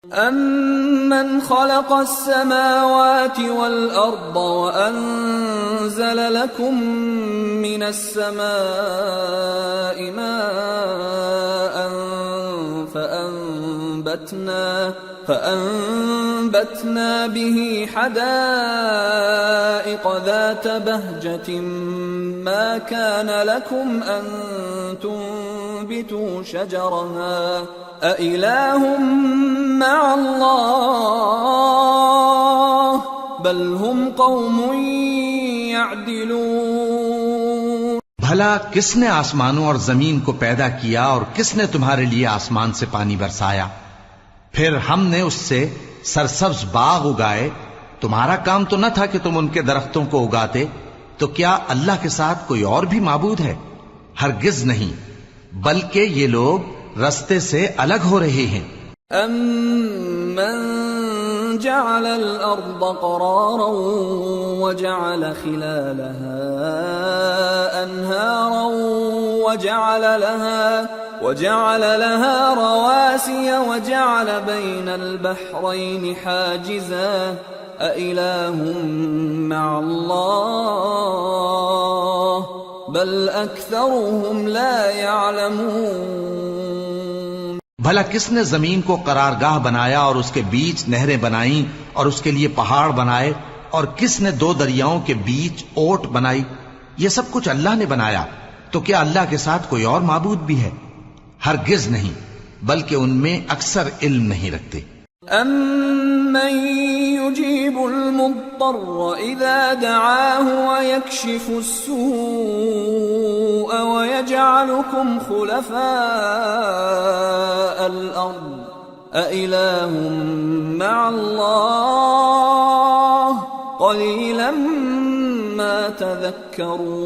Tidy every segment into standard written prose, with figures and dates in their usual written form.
أَمَّنْ خَلَقَ السَّمَاوَاتِ وَالْأَرْضَ وَأَنزَلَ لَكُم مِّنَ السَّمَاءِ مَاءً فَأَنبَتْنَا بِهِ حَدَائِقَ ذَاتَ بَهْجَةٍ مَّا كَانَ لَكُمْ أَن تُنبِتُوا شَجَرَهَا أَإِلَٰهٌ مَّعَ اللَّهِ بَلْ هُمْ قَوْمٌ يَعْدِلُونَ۔ بھلا کس نے آسمانوں اور زمین کو پیدا کیا اور کس نے تمہارے لیے آسمان سے پانی برسایا؟ پھر ہم نے اس سے سرسبز باغ اگائے۔ تمہارا کام تو نہ تھا کہ تم ان کے درختوں کو اگاتے؟ تو کیا اللہ کے ساتھ کوئی اور بھی معبود ہے؟ ہرگز نہیں، بلکہ یہ لوگ رستے سے الگ ہو رہے ہیں۔ أَمَّن جَعَلَ الْأَرْضَ قَرَارًا وَجَعَلَ خِلَالَهَا أَنْهَارًا وَجَعَلَ لَهَا رَوَاسِيَ وَجَعَلَ بَيْنَ الْبَحْرَيْنِ حَاجِزًا أَإِلَٰهٌ مَّعَ اللَّهِ بَلْ أَكْثَرُهُمْ لَا يَعْلَمُونَ۔ بھلا کس نے زمین کو قرارگاہ بنایا اور اس کے بیچ نہریں بنائیں اور اس کے لیے پہاڑ بنائے، اور کس نے دو دریاؤں کے بیچ اوٹ بنائی؟ یہ سب کچھ اللہ نے بنایا، تو کیا اللہ کے ساتھ کوئی اور معبود بھی ہے؟ ہرگز نہیں، بلکہ ان میں اکثر علم نہیں رکھتے۔ أَمَّن يُجِيبُ الْمُضْطَرَّ إِذَا دَعَاهُ وَيَكْشِفُ السُّوءَ وَيَجْعَلُكُمْ خُلَفَاءَ الْأَرْضِ أَإِلَٰهٌ مَّعَ اللَّهِ قَلِيلًا مَّا تَذَكَّرُونَ۔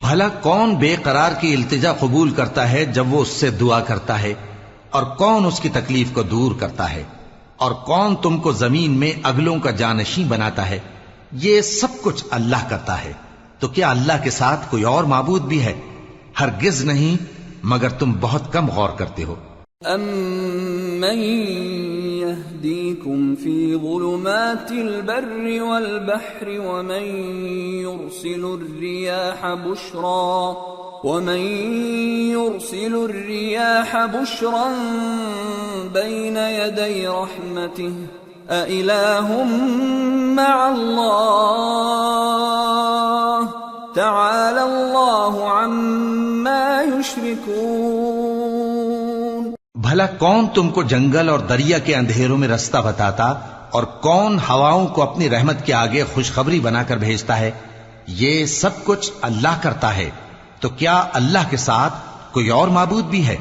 بھلا کون بے قرار کی التجا قبول کرتا ہے جب وہ اس سے دعا کرتا ہے، اور کون اس کی تکلیف کو دور کرتا ہے، اور کون تم کو زمین میں اگلوں کا جانشین بناتا ہے؟ یہ سب کچھ اللہ کرتا ہے، تو کیا اللہ کے ساتھ کوئی اور معبود بھی ہے؟ ہرگز نہیں، مگر تم بہت کم غور کرتے ہو۔ أَمَّن يَهْدِيكُمْ فِي ظُلُمَاتِ الْبَرِّ وَالْبَحْرِ وَمَن يُرْسِلُ الرِّيَاحَ بُشْرًا بَيْنَ يَدَيْ رَحْمَتِهِ أَإِلَٰهٌ مَّعَ اللَّهِ تَعَالَى اللَّهُ عَمَّا يُشْرِكُونَ۔ بھلا کون تم کو جنگل اور دریا کے اندھیروں میں رستہ بتاتا، اور کون ہواؤں کو اپنی رحمت کے آگے خوشخبری بنا کر بھیجتا ہے؟ یہ سب کچھ اللہ کرتا ہے، تو کیا اللہ کے ساتھ کوئی اور معبود بھی ہے؟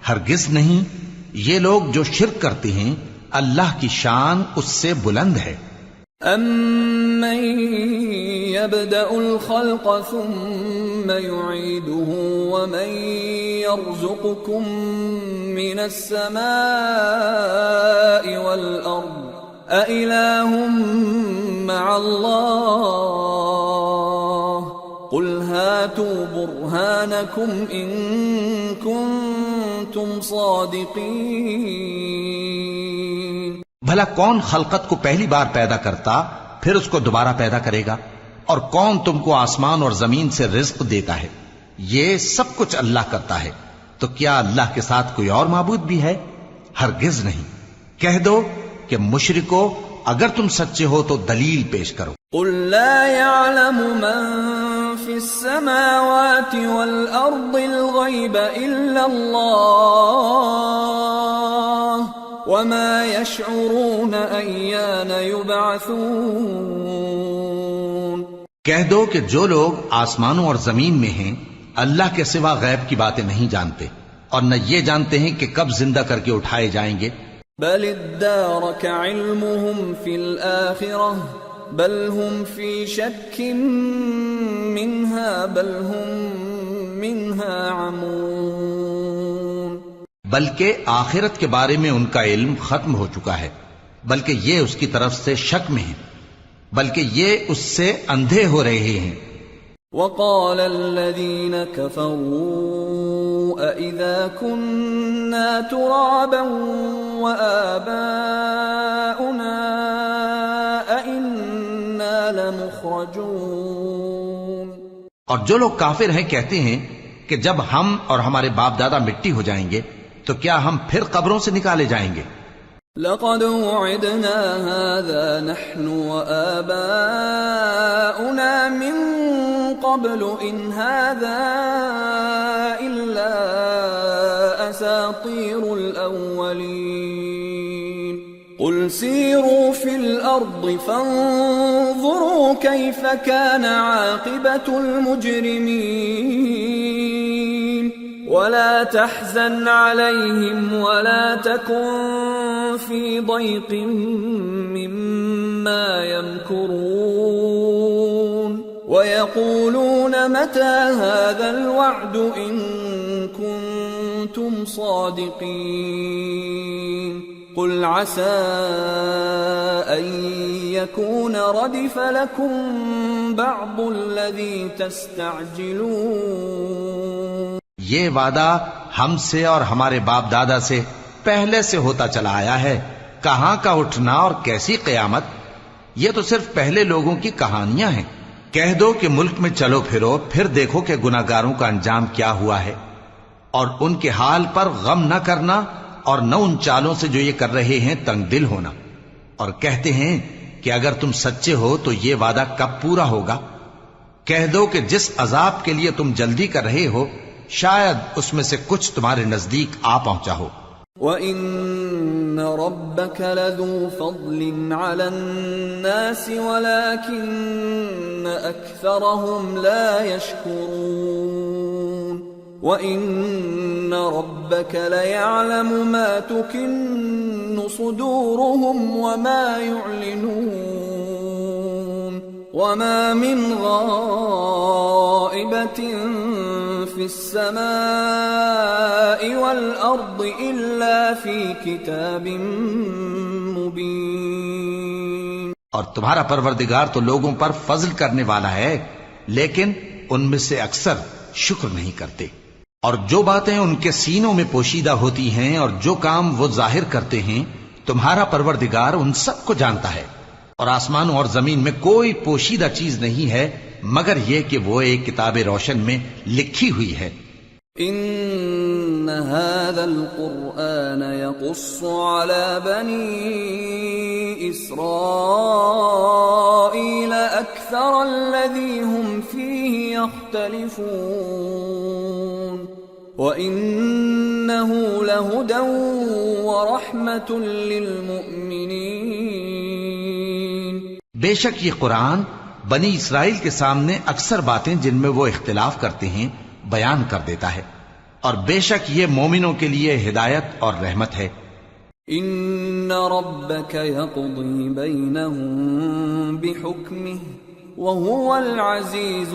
ہرگز نہیں، یہ لوگ جو شرک کرتے ہیں اللہ کی شان اس سے بلند ہے۔ أَمَّن يَبْدَأُ الْخَلْقَ ثُمَّ يُعِيدُهُ وَمَن يَرْزُقُكُم مِّنَ السَّمَاءِ وَالْأَرْضِ أَإِلَٰهٌ مَّعَ اللَّهِ قُلْ هَاتُوا بُرْهَانَكُمْ إِن كُنتُمْ صَادِقِينَ۔ بھلا کون خلقت کو پہلی بار پیدا کرتا پھر اس کو دوبارہ پیدا کرے گا؟ اور کون تم کو آسمان اور زمین سے رزق دیتا ہے؟ یہ سب کچھ اللہ کرتا ہے، تو کیا اللہ کے ساتھ کوئی اور معبود بھی ہے؟ ہرگز نہیں۔ کہہ دو کہ مشرکو، اگر تم سچے ہو تو دلیل پیش کرو۔ قُل لَّا يَعْلَمُ مَن فِي السَّمَاوَاتِ وَالْأَرْضِ الْغَيْبَ إِلَّا اللَّهُ وَمَا يَشْعُرُونَ أَيَّانَ يُبْعَثُونَ۔ کہہ دو کہ جو لوگ آسمانوں اور زمین میں ہیں اللہ کے سوا غیب کی باتیں نہیں جانتے، اور نہ یہ جانتے ہیں کہ کب زندہ کر کے اٹھائے جائیں گے۔ بَلِ ادَّارَكَ عِلْمُهُمْ فِي الْآخِرَةِ بَلْ هُمْ فِي شَكٍّ مِّنْهَا بَلْ هُمْ مِنْهَا عَمُونَ۔ بلکہ آخرت کے بارے میں ان کا علم ختم ہو چکا ہے، بلکہ یہ اس کی طرف سے شک میں ہیں، بلکہ یہ اس سے اندھے ہو رہے ہیں۔ وَقَالَ الَّذِينَ كَفَرُوا أَإِذَا كُنَّا تُرَابًا وَآبَاؤُنَا أَإِنَّا لَمُخْرَجُونَ۔ اور جو لوگ کافر ہیں کہتے ہیں کہ جب ہم اور ہمارے باپ دادا مٹی ہو جائیں گے تو کیا ہم پھر قبروں سے نکالے جائیں گے؟ لَقَدْ وُعِدْنَا هَذَا نَحْنُ وَآبَاؤُنَا مِن قَبْلُ إِنْ هَذَا إِلَّا أَسَاطِيرُ الْأَوَّلِينَ قُلْ سِيرُوا فِي الْأَرْضِ فَانظُرُوا كَيْفَ كَانَ عَاقِبَةُ الْمُجْرِمِينَ وَلَا تَحْزَنْ عَلَيْهِمْ وَلَا تَكُنْ فِي ضَيْقٍ مِّمَّا يَمْكُرُونَ وَيَقُولُونَ مَتَى هَذَا الْوَعْدُ إِن كُنتُمْ صَادِقِينَ قُلْ عَسَىٰ أَن يَكُونَ رَدِفَ لَكُمْ بَعْضُ الَّذِي تَسْتَعْجِلُونَ۔ یہ وعدہ ہم سے اور ہمارے باپ دادا سے پہلے سے ہوتا چلا آیا ہے، کہاں کا اٹھنا اور کیسی قیامت، یہ تو صرف پہلے لوگوں کی کہانیاں ہیں۔ کہہ دو کہ ملک میں چلو پھرو، پھر دیکھو کہ گناہگاروں کا انجام کیا ہوا ہے، اور ان کے حال پر غم نہ کرنا اور نہ ان چالوں سے جو یہ کر رہے ہیں تنگ دل ہونا، اور کہتے ہیں کہ اگر تم سچے ہو تو یہ وعدہ کب پورا ہوگا؟ کہہ دو کہ جس عذاب کے لیے تم جلدی کر رہے ہو شاید اس میں سے کچھ تمہارے نزدیک آ پہنچا ہو۔ وَإِنَّ رَبَّكَ لَذُو فَضْلٍ عَلَى النَّاسِ وَلَكِنَّ أَكْثَرَهُمْ لَا يَشْكُرُونَ وَإِنَّ رَبَّكَ لَيَعْلَمُ مَا تُكِنُّ صُدُورُهُمْ وَمَا يُعْلِنُونَ وَمَا مِنْ غَائِبَةٍ فِي السَّمَاءِ وَالْأَرْضِ إِلَّا فِي كِتَابٍ مُبِينٍ۔ اور تمہارا پروردگار تو لوگوں پر فضل کرنے والا ہے، لیکن ان میں سے اکثر شکر نہیں کرتے۔ اور جو باتیں ان کے سینوں میں پوشیدہ ہوتی ہیں اور جو کام وہ ظاہر کرتے ہیں تمہارا پروردگار ان سب کو جانتا ہے۔ اور آسمانوں اور زمین میں کوئی پوشیدہ چیز نہیں ہے مگر یہ کہ وہ ایک کتاب روشن میں لکھی ہوئی ہے۔ ان هذا القرآن يقص على بني اسرائيل اكثر الذي هم فيه يختلفون وانه لهدى ورحمة للمؤمنين۔ بے شک یہ قرآن بنی اسرائیل کے سامنے اکثر باتیں جن میں وہ اختلاف کرتے ہیں بیان کر دیتا ہے، اور بے شک یہ مومنوں کے لیے ہدایت اور رحمت ہے۔ ان ربك يقضي بينهم بحكمه وهو العزيز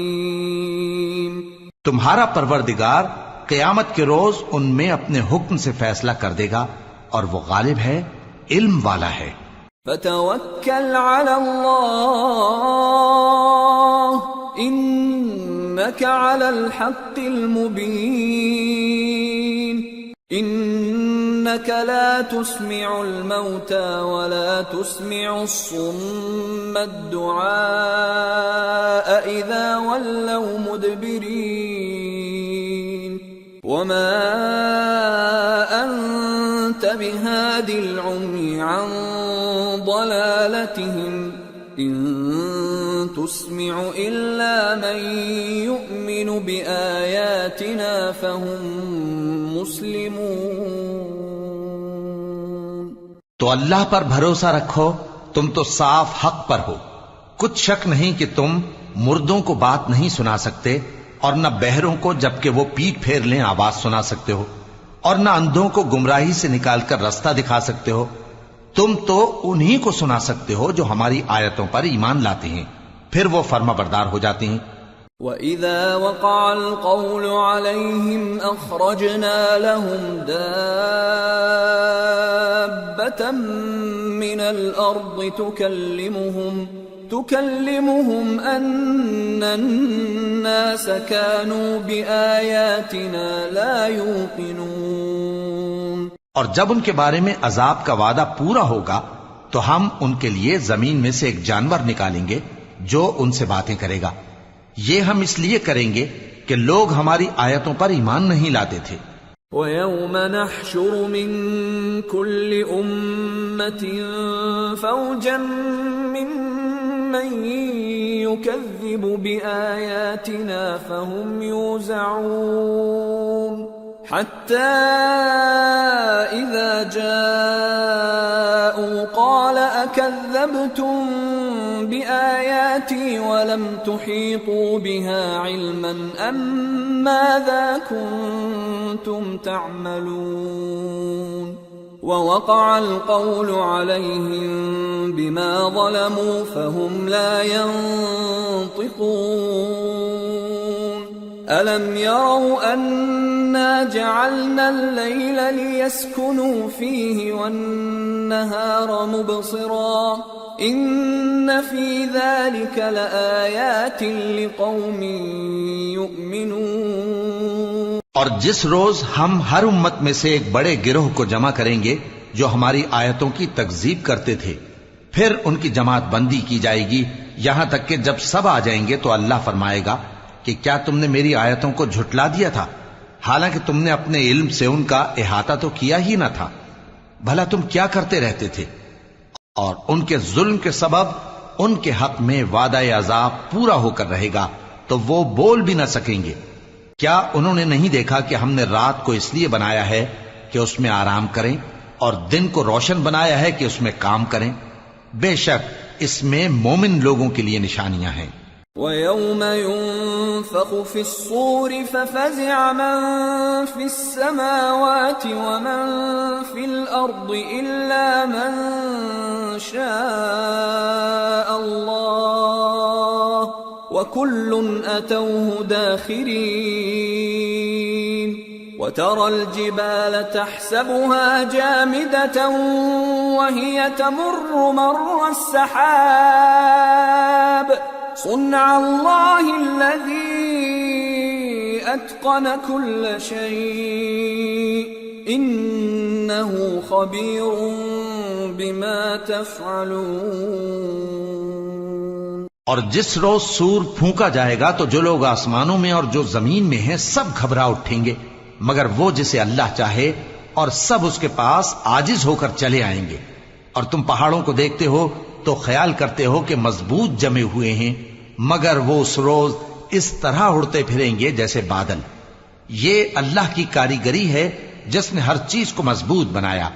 العليم۔ تمہارا پروردگار قیامت کے روز ان میں اپنے حکم سے فیصلہ کر دے گا اور وہ غالب ہے، علم والا ہے۔ فتوکل علی اللہ انک علی الحق المبین۔ انک لا تسمع الموتى ولا تسمع الصم الدعاء اذا ولوا مدبرین وما انت بهاد العمي عن ضلالتهم ان تسمع الا من يؤمن بآياتنا فهم مسلمون۔ تو اللہ پر بھروسہ رکھو، تم تو صاف حق پر ہو۔ کچھ شک نہیں کہ تم مردوں کو بات نہیں سنا سکتے اور نہ بہروں کو جبکہ وہ پیٹ پھیر لیں آواز سنا سکتے ہو، اور نہ اندھوں کو گمراہی سے نکال کر رستہ دکھا سکتے ہو۔ تم تو انہی کو سنا سکتے ہو جو ہماری آیتوں پر ایمان لاتے ہیں، پھر وہ فرما بردار ہو جاتے ہیں۔ وَإِذَا وَقَعَ الْقَوْلُ عَلَيْهِمْ أَخْرَجْنَا لَهُمْ دَابَّةً مِّنَ الْأَرْضِ تكلمهم أن الناس كانوا بآياتنا لا يوقنون۔ اور جب ان کے بارے میں عذاب کا وعدہ پورا ہوگا تو ہم ان کے لیے زمین میں سے ایک جانور نکالیں گے جو ان سے باتیں کرے گا۔ یہ ہم اس لیے کریں گے کہ لوگ ہماری آیتوں پر ایمان نہیں لاتے تھے۔ وَيَوْمَ نَحْشُرُ مِن كُلِّ أُمَّةٍ فَوْجًا مِّمَّن يُكَذِّبُ بِآيَاتِنَا فَهُمْ يُوزَعُونَ حَتَّى إِذَا جَاءُوا قَالَ أَكَذَّبْتُم بِآيَاتِي وَلَمْ تُحِيطُوا بِهَا عِلْمًا أَمْ مَاذَا كُنتُمْ تَعْمَلُونَ وَوَقَعَ الْقَوْلُ عَلَيْهِمْ بِمَا ظَلَمُوا فَهُمْ لَا يَنطِقُونَ أَلَمْ يَرَوْا أَنَّا جَعَلْنَا اللَّيْلَ لِيَسْكُنُوا فِيهِ وَالنَّهَارَ مُبْصِرًا إِنَّ فِي ذَلِكَ لَآيَاتٍ لِقَوْمٍ يُؤْمِنُونَ۔ اور جس روز ہم ہر امت میں سے ایک بڑے گروہ کو جمع کریں گے جو ہماری آیتوں کی تکذیب کرتے تھے، پھر ان کی جماعت بندی کی جائے گی یہاں تک کہ جب سب آ جائیں گے تو اللہ فرمائے گا کہ کیا تم نے میری آیتوں کو جھٹلا دیا تھا، حالانکہ تم نے اپنے علم سے ان کا احاطہ تو کیا ہی نہ تھا، بھلا تم کیا کرتے رہتے تھے؟ اور ان کے ظلم کے سبب ان کے حق میں وعدہ عذاب پورا ہو کر رہے گا تو وہ بول بھی نہ سکیں گے۔ کیا انہوں نے نہیں دیکھا کہ ہم نے رات کو اس لیے بنایا ہے کہ اس میں آرام کریں اور دن کو روشن بنایا ہے کہ اس میں کام کریں؟ بے شک اس میں مومن لوگوں کے لیے نشانیاں ہیں۔ وَيَوْمَ يُنفَخُ فِي الصُّورِ فَفَزِعَ مَن فِي السَّمَاوَاتِ وَمَن فِي الْأَرْضِ إِلَّا مَن شَاءَ اللَّهُ وَكُلٌّ أَتَوْهُ دَاخِرِينَ وَتَرَى الْجِبَالَ تَحْسَبُهَا جَامِدَةً وَهِيَ تَمُرُّ مَرَّ السَّحَابِ صُنْعَ اللَّهِ الَّذِي أَتْقَنَ كُلَّ شَيْءٍ إِنَّهُ خَبِيرٌ بِمَا تَفْعَلُونَ۔ اور جس روز سور پھونکا جائے گا تو جو لوگ آسمانوں میں اور جو زمین میں ہیں سب گھبرا اٹھیں گے مگر وہ جسے اللہ چاہے، اور سب اس کے پاس عاجز ہو کر چلے آئیں گے۔ اور تم پہاڑوں کو دیکھتے ہو تو خیال کرتے ہو کہ مضبوط جمے ہوئے ہیں، مگر وہ اس روز اس طرح اڑتے پھریں گے جیسے بادل۔ یہ اللہ کی کاریگری ہے جس نے ہر چیز کو مضبوط بنایا،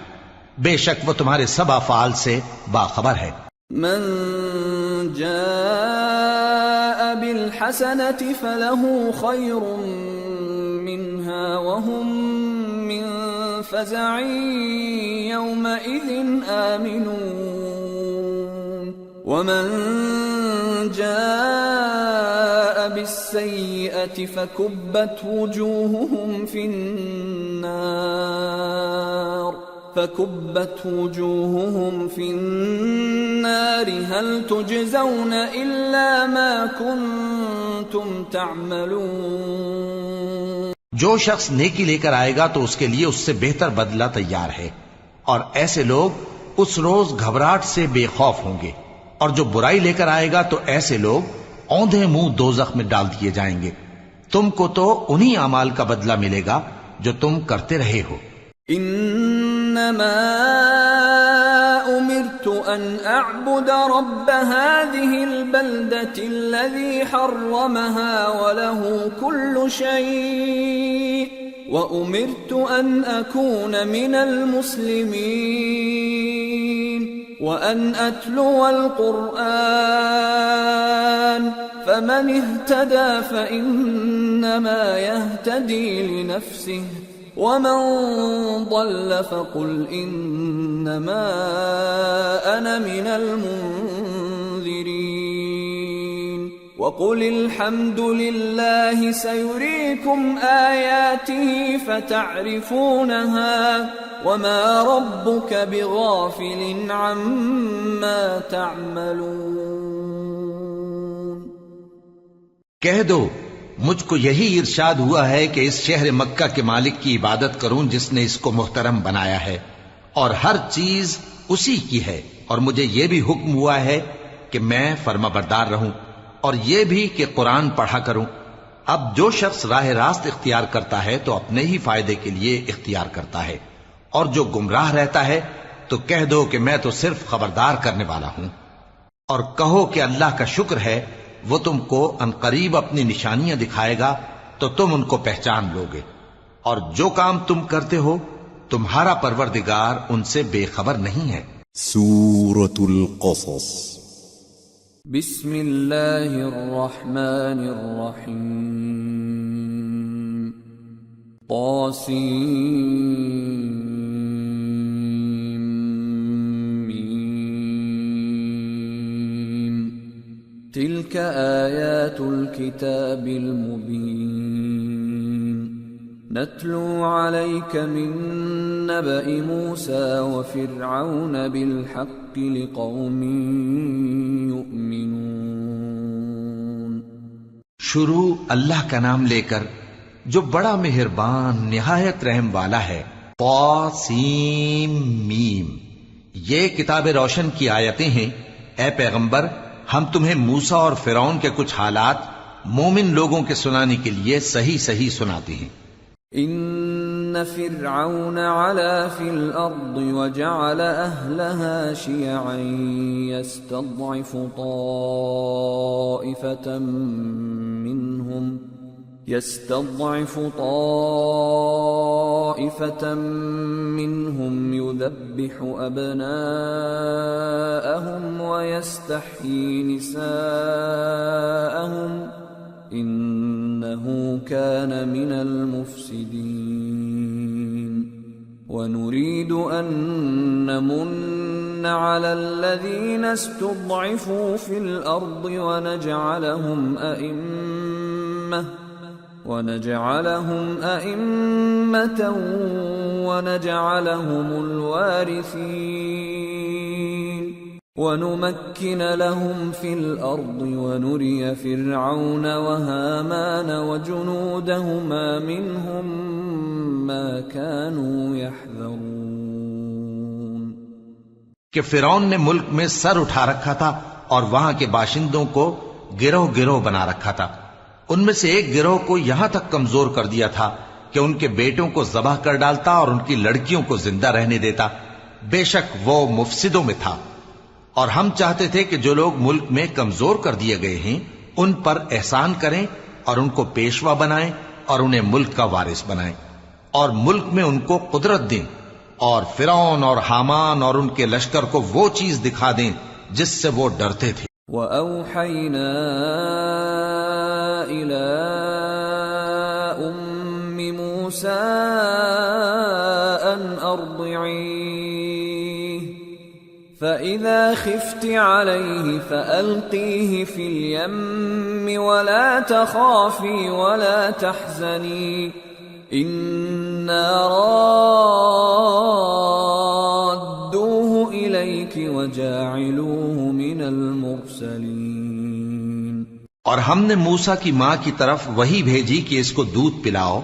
بے شک وہ تمہارے سب افعال سے باخبر ہے۔ من جاء بالحسنة فله خير منها وهم من فزع يومئذ آمنون ومن جاء بالسيئة فكبت وجوههم في النار هل تجزون إلا ما كنتم تعملون۔ جو شخص نیکی لے کر آئے گا تو اس کے لیے اس سے بہتر بدلہ تیار ہے، اور ایسے لوگ اس روز گھبراہٹ سے بے خوف ہوں گے، اور جو برائی لے کر آئے گا تو ایسے لوگ اوندھے منہ دوزخ میں ڈال دیے جائیں گے۔ تم کو تو انہی اعمال کا بدلہ ملے گا جو تم کرتے رہے ہو۔ انما امرت ان اعبد رب هذه البلدة الذي حرمها وله كل شيء وامرت ان اكون من المسلمين وان اتلو القرآن فمن اهتدى فانما يهتدي لنفسه ومن ضل فقل انما انا من المنذرين وقل الحمد لله سيريكم آياته فتعرفونها وما ربك بغافل عما تعملون۔ کہہ دو مجھ کو یہی ارشاد ہوا ہے کہ اس شہر مکہ کے مالک کی عبادت کروں جس نے اس کو محترم بنایا ہے اور ہر چیز اسی کی ہے، اور مجھے یہ بھی حکم ہوا ہے کہ میں فرما بردار رہوں، اور یہ بھی کہ قرآن پڑھا کروں۔ اب جو شخص راہ راست اختیار کرتا ہے تو اپنے ہی فائدے کے لیے اختیار کرتا ہے، اور جو گمراہ رہتا ہے تو کہہ دو کہ میں تو صرف خبردار کرنے والا ہوں۔ اور کہو کہ اللہ کا شکر ہے وہ تم کو عنقریب اپنی نشانیاں دکھائے گا تو تم ان کو پہچان لوگے، اور جو کام تم کرتے ہو تمہارا پروردگار ان سے بے خبر نہیں ہے۔ سورة القصص بسم اللہ الرحمن الرحیم طاسیم تلك آیات الكتاب المبین نتلو علیک من نبأ موسى وفرعون بالحق لقوم یؤمنون۔ شروع اللہ کا نام لے کر جو بڑا مہربان نہایت رحم والا ہے۔ طاسیم میم، یہ کتاب روشن کی آیتیں ہیں۔ اے پیغمبر، ہم تمہیں موسیٰ اور فرعون کے کچھ حالات مومن لوگوں کے سنانے کے لیے صحیح صحیح سناتے ہیں۔ ان فرعون علا فی الارض وجعل اہلها شیعا يستضعف طائفة منهم يذبح أبناءهم ويستحيي نساءهم إنه كان من المفسدين ونريد أن نمن على الذين استضعفوا في الأرض ونجعلهم أئمة ونجعلهم الوارثين ونمكن لهم في الأرض ونري فرعون وهامان وجنودهما منهم ما كانوا يحذرون۔ کہ فرعون نے ملک میں سر اٹھا رکھا تھا اور وہاں کے باشندوں کو گروہ گروہ بنا رکھا تھا۔ ان میں سے ایک گروہ کو یہاں تک کمزور کر دیا تھا کہ ان کے بیٹوں کو ذبح کر ڈالتا اور ان کی لڑکیوں کو زندہ رہنے دیتا۔ بے شک وہ مفسدوں میں تھا۔ اور ہم چاہتے تھے کہ جو لوگ ملک میں کمزور کر دیے گئے ہیں ان پر احسان کریں اور ان کو پیشوا بنائیں اور انہیں ملک کا وارث بنائیں، اور ملک میں ان کو قدرت دیں، اور فرعون اور حامان اور ان کے لشکر کو وہ چیز دکھا دیں جس سے وہ ڈرتے تھے۔ وَأَوْحَيْنَا إِلَىٰ أُمِّ مُوسَىٰ أَنْ أَرْضِعِيهِ فَإِذَا خِفْتِ عَلَيْهِ فَأَلْقِيهِ فِي الْيَمِّ وَلَا تَخَافِي وَلَا تَحْزَنِي إِنَّا رَادُّوهُ إِلَيْكِ وَجَاعِلُوهُ مِنَ الْمُرْسَلِينَ۔ اور ہم نے موسیٰ کی ماں کی طرف وہی بھیجی کہ اس کو دودھ پلاؤ،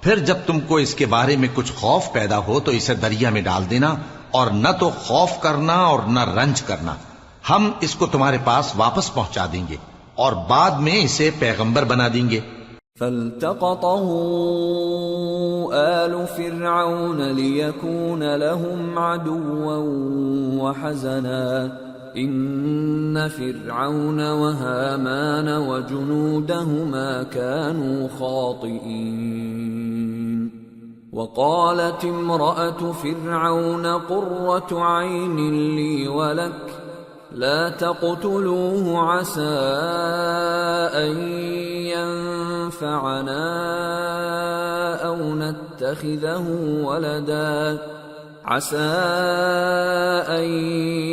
پھر جب تم کو اس کے بارے میں کچھ خوف پیدا ہو تو اسے دریا میں ڈال دینا، اور نہ تو خوف کرنا اور نہ رنج کرنا، ہم اس کو تمہارے پاس واپس پہنچا دیں گے اور بعد میں اسے پیغمبر بنا دیں گے۔ فالتقطه آل فرعون ليكون لهم عدوا وحزنا إن فرعون وهامان وجنودهما كانوا خاطئين وقالت امرأة فرعون قرة عين لي ولك لا تقتلوه عسى أن ينفعنا أو نتخذه ولدا عسى أن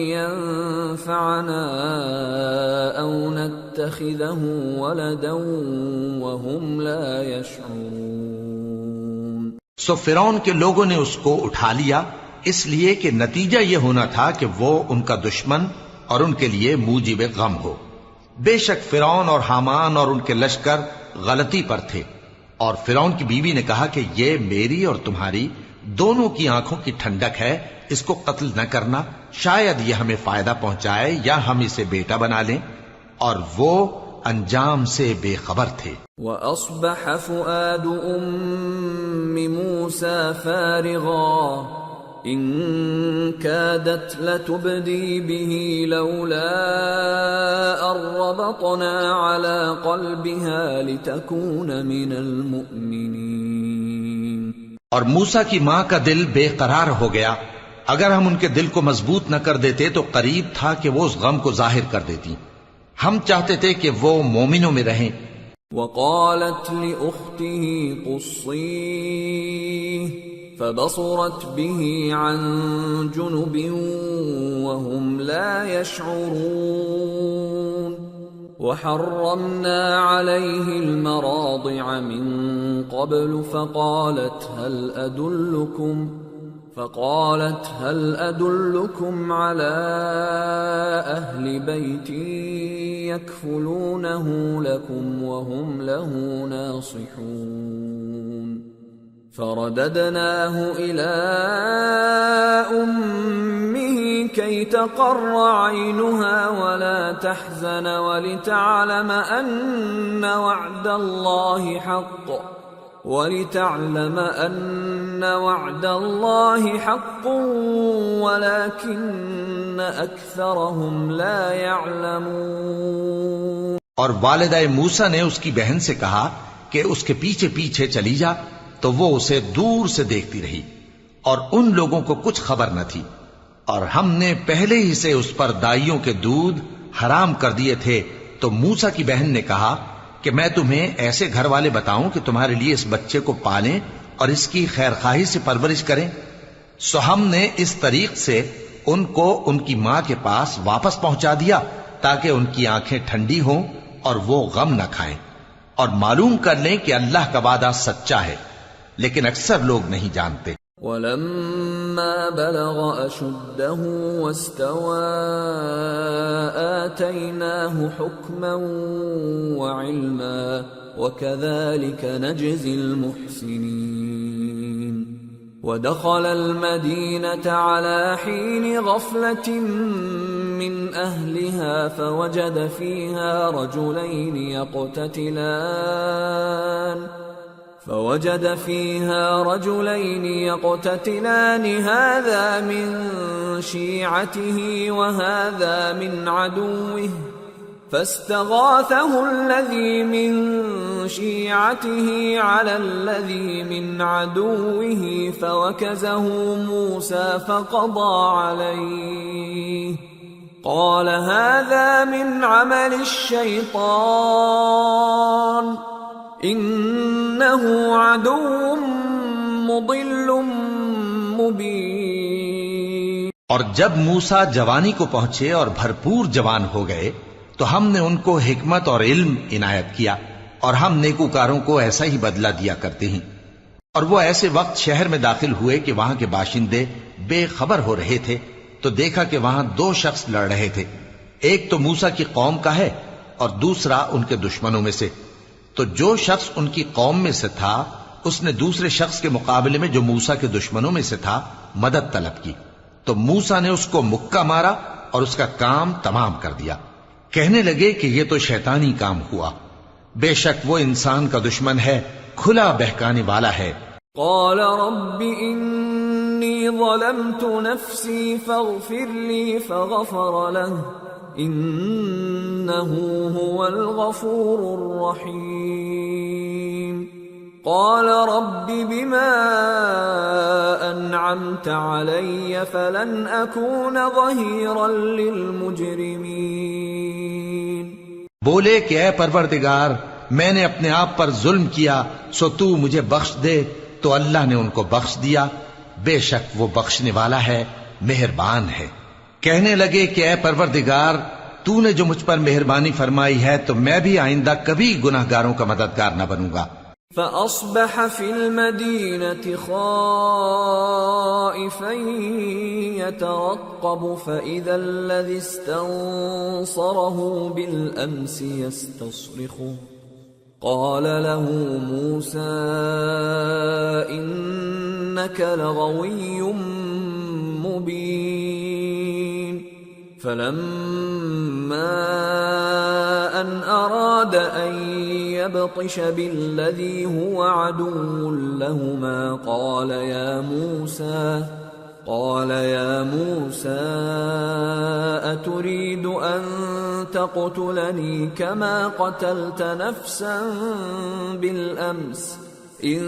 ينفعنا أو نتخذه ولدا وهم لا يشعرون۔ سو فرعون کے لوگوں نے اس کو اٹھا لیا، اس لیے کہ نتیجہ یہ ہونا تھا کہ وہ ان کا دشمن اور ان کے لیے موجب غم ہو۔ بے شک فرعون اور حامان اور ان کے لشکر غلطی پر تھے، اور فرعون کی بیوی نے کہا کہ یہ میری اور تمہاری دونوں کی آنکھوں کی ٹھنڈک ہے، اس کو قتل نہ کرنا، شاید یہ ہمیں فائدہ پہنچائے یا ہم اسے بیٹا بنا لیں، اور وہ انجام سے بے خبر تھے۔ وَأَصْبَحَ فُؤَادُ أُمِّ مُوسَى فَارِغًا إِن كَادَتْ لَتُبْدِي بِهِ لَوْلَا أَن رَّبَطْنَا عَلَى قَلْبِهَا لِتَكُونَ مِنَ الْمُؤْمِنِينَ۔ اور موسیٰ کی ماں کا دل بے قرار ہو گیا، اگر ہم ان کے دل کو مضبوط نہ کر دیتے تو قریب تھا کہ وہ اس غم کو ظاہر کر دیتی، ہم چاہتے تھے کہ وہ مومنوں میں رہیں۔ وقالت لأخته قصيه فبصرت به عن جنب وهم لا يشعرون وحرمنا عليه المراضع من قبل فقالت هل أدلكم على أهل بيت يكفلونه لكم وهم له ناصحون فرددناه إلى أمه كي تقر عينها ولا تحزن ولتعلم أن وعد الله حق ولكن أكثرهم لا يعلمون۔ اور والدہ موسیٰ نے اس کی بہن سے کہا کہ اس کے پیچھے پیچھے چلی جا، تو وہ اسے دور سے دیکھتی رہی، اور ان لوگوں کو کچھ خبر نہ تھی، اور ہم نے پہلے ہی سے اس پر دائیوں کے دودھ حرام کر دیے تھے۔ تو موسیٰ کی بہن نے کہا کہ میں تمہیں ایسے گھر والے بتاؤں کہ تمہارے لیے اس بچے کو پالیں اور اس کی خیر خواہی سے پرورش کریں۔ سو ہم نے اس طریق سے ان کو ان کی ماں کے پاس واپس پہنچا دیا تاکہ ان کی آنکھیں ٹھنڈی ہوں اور وہ غم نہ کھائیں، اور معلوم کر لیں کہ اللہ کا وعدہ سچا ہے، لیکن اکثر لوگ نہیں جانتے۔ وَلَمَّا بَلَغَ أَشُدَّهُ وَاسْتَوَى آتَيْنَاهُ حُكْمًا وَعِلْمًا وَكَذَلِكَ نَجْزِي الْمُحْسِنِينَ۔ وَدَخَلَ الْمَدِينَةَ عَلَى حِينِ غَفْلَةٍ مِّنْ أَهْلِهَا فَوَجَدَ فِيهَا رجلين يقتتلان هذا من شيعته وهذا من عدوه فاستغاثه الذي من شيعته على الذي من عدوه فوكزه موسى فقضى عليه قال هذا من عمل الشيطان انه عدو مضل مبین۔ اور جب موسیٰ جوانی کو پہنچے اور بھرپور جوان ہو گئے تو ہم نے ان کو حکمت اور علم عنایت کیا، اور ہم نیکوکاروں کو ایسا ہی بدلہ دیا کرتے ہیں۔ اور وہ ایسے وقت شہر میں داخل ہوئے کہ وہاں کے باشندے بے خبر ہو رہے تھے، تو دیکھا کہ وہاں دو شخص لڑ رہے تھے، ایک تو موسیٰ کی قوم کا ہے اور دوسرا ان کے دشمنوں میں سے۔ تو جو شخص ان کی قوم میں سے تھا اس نے دوسرے شخص کے مقابلے میں جو موسیٰ کے دشمنوں میں سے تھا مدد طلب کی، تو موسیٰ نے اس کو مکہ مارا اور اس کا کام تمام کر دیا۔ کہنے لگے کہ یہ تو شیطانی کام ہوا، بے شک وہ انسان کا دشمن ہے، کھلا بہکانے والا ہے۔ قال رب انی ظلمت نفسی فاغفر لی فغفر له انه هو الغفور الرحیم۔ قال رب بما انعمت علی فلن اکون ظہیرا للمجرمین۔ بولے کہ اے پروردگار میں نے اپنے آپ پر ظلم کیا، سو تو مجھے بخش دے، تو اللہ نے ان کو بخش دیا، بے شک وہ بخشنے والا ہے، مہربان ہے۔ کہنے لگے کہ اے پروردگار تو نے جو مجھ پر مہربانی فرمائی ہے تو میں بھی آئندہ کبھی گناہگاروں کا مددگار نہ بنوں گا۔ فأصبح في المدينة خائفا يترقب فإذا الذي استنصره بالأمس يستصرخه قال له موسى إنك لغوي مبين فلما أن أراد أن يبطش بالذي هو عدو لهما قال يا موسى أتريد أن تقتلني كما قتلت نفسا بالأمس إن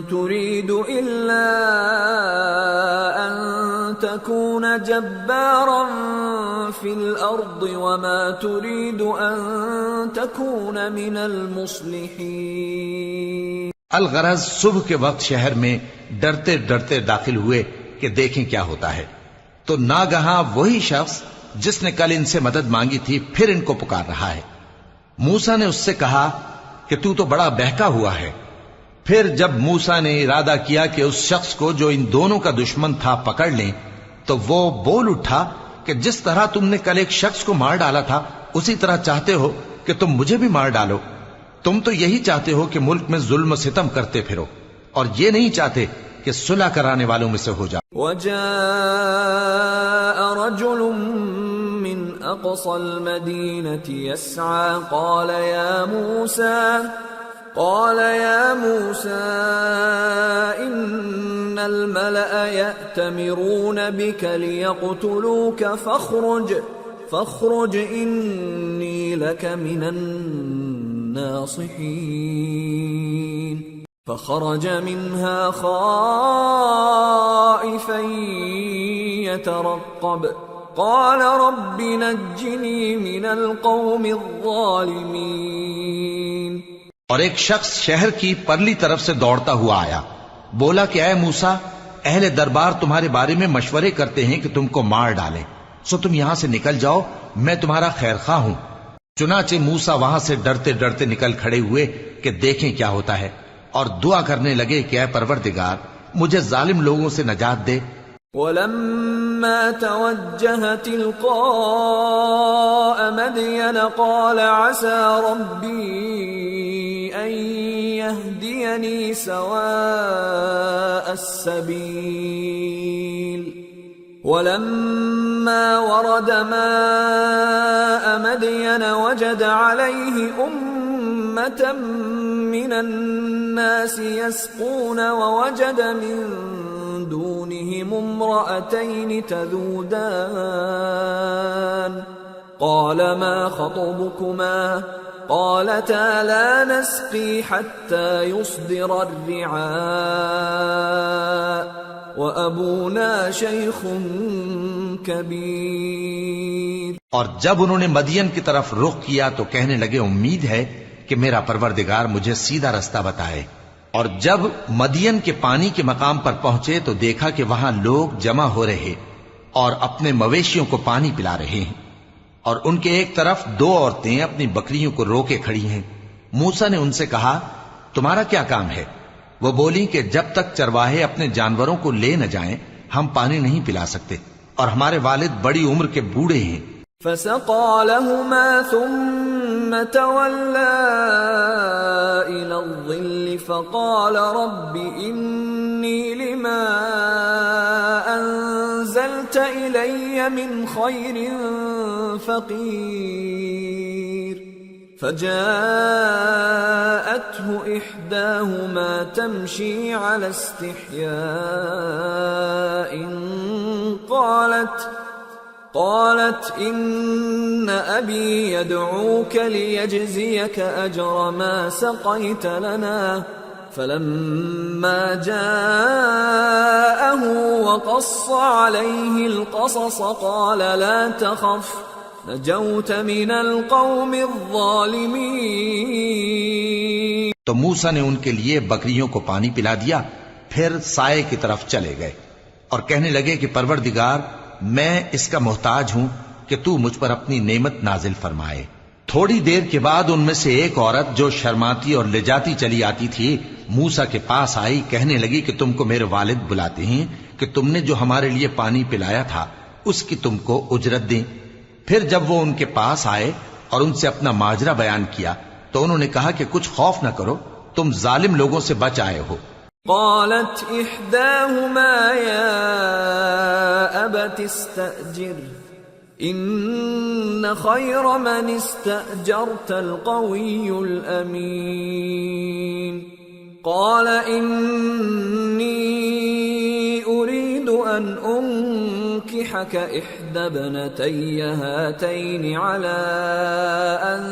تريد إلا أن تكون جبارا في الأرض وما تريد أن تكون من المصلحين. الغرض صبح کے وقت شہر میں ڈرتے ڈرتے داخل ہوئے کہ دیکھیں کیا ہوتا ہے، تو ناگہاں وہی شخص جس نے کل ان سے مدد مانگی تھی پھر ان کو پکار رہا ہے. موسیٰ نے اس سے کہا کہ تو بڑا بہکا ہوا ہے. پھر جب موسیٰ نے ارادہ کیا کہ اس شخص کو جو ان دونوں کا دشمن تھا پکڑ لیں، تو وہ بول اٹھا کہ جس طرح تم نے کل ایک شخص کو مار ڈالا تھا اسی طرح چاہتے ہو کہ تم مجھے بھی مار ڈالو. تم تو یہی چاہتے ہو کہ ملک میں ظلم و ستم کرتے پھرو، اور یہ نہیں چاہتے کہ صلح کرانے والوں میں سے ہو جاؤ. وجاء رجل من اقصى المدينة يسعى قال يا موسى إن الملأ يأتمرون بك ليقتلوك فاخرج إني لك من الناصحين. فخرج منها خائفا يترقب قال رب نجني من القوم الظالمين. اور ایک شخص شہر کی پرلی طرف سے دوڑتا ہوا آیا، بولا کہ اے موسیٰ، اہل دربار تمہارے بارے میں مشورے کرتے ہیں کہ تم کو مار ڈالیں، سو تم یہاں سے نکل جاؤ، میں تمہارا خیر خواہ ہوں. چنانچہ موسیٰ وہاں سے ڈرتے ڈرتے نکل کھڑے ہوئے کہ دیکھیں کیا ہوتا ہے، اور دعا کرنے لگے کہ اے پروردگار مجھے ظالم لوگوں سے نجات دے. وَلَمَّا تَوَجَّهَ تِلْقَاءَ مَدْيَنَ قَالَ عَسَى رَبِّي أَن يَهْدِيَنِي سَوَاءَ السَّبِيلِ. وَلَمَّا وَرَدَ مَاءَ مَدْيَنَ وَجَدَ عَلَيْهِ أُمَّةً مِّنَ النَّاسِ يَسْقُونَ وَوَجَدَ مِن دونهم امرأتين تذودان قال ما خطبكما قالتا لا نسقي حتى يصدر الرعاء وأبونا شيخ كبير. اور جب انہوں نے مدین کی طرف رخ کیا تو کہنے لگے امید ہے کہ میرا پروردگار مجھے سیدھا رستہ بتائے. اور جب مدین کے پانی کے مقام پر پہنچے تو دیکھا کہ وہاں لوگ جمع ہو رہے اور اپنے مویشیوں کو پانی پلا رہے ہیں، اور ان کے ایک طرف دو عورتیں اپنی بکریوں کو روکے کھڑی ہیں. موسیٰ نے ان سے کہا تمہارا کیا کام ہے؟ وہ بولی کہ جب تک چرواہے اپنے جانوروں کو لے نہ جائیں ہم پانی نہیں پلا سکتے، اور ہمارے والد بڑی عمر کے بوڑھے ہیں. فسقى لهما ثم تولى إلى الظل فقال رب إني لما أنزلت إلي من خير فقير. فجاءته إحداهما تمشي على استحياء قالت إن أبي يدعوك ليجزيك أجر ما سقيت لنا. فلما جاءه وقص عليه القصص قال لا تخف نجوت من القوم الظالمين. تو موسیٰ نے ان کے لیے بکریوں کو پانی پلا دیا، پھر سائے کی طرف چلے گئے اور کہنے لگے کہ پروردگار میں اس کا محتاج ہوں کہ تو مجھ پر اپنی نعمت نازل فرمائے. تھوڑی دیر کے بعد ان میں سے ایک عورت جو شرماتی اور لجاتی چلی آتی تھی موسیٰ کے پاس آئی، کہنے لگی کہ تم کو میرے والد بلاتے ہیں کہ تم نے جو ہمارے لیے پانی پلایا تھا اس کی تم کو اجرت دیں۔ پھر جب وہ ان کے پاس آئے اور ان سے اپنا ماجرا بیان کیا تو انہوں نے کہا کہ کچھ خوف نہ کرو، تم ظالم لوگوں سے بچ آئے ہو۔ قالت إحداهما يا أبت استأجر إن خير من استأجرت القوي الأمين قال إني أريد أن أنكحك إحدى ابنتي هاتين على أن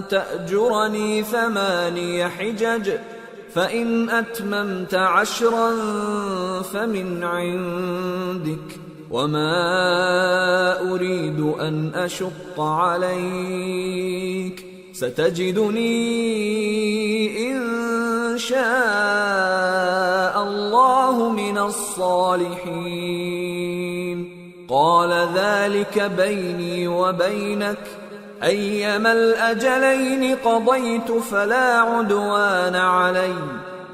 تأجرني 8 حجج فإن أتممت 10 فمن عندك وما أريد أن أشق عليك ستجدني إن شاء الله من الصالحين قال ذلك بيني وبينك أيما الأجلين قضيت فلا عدوان علي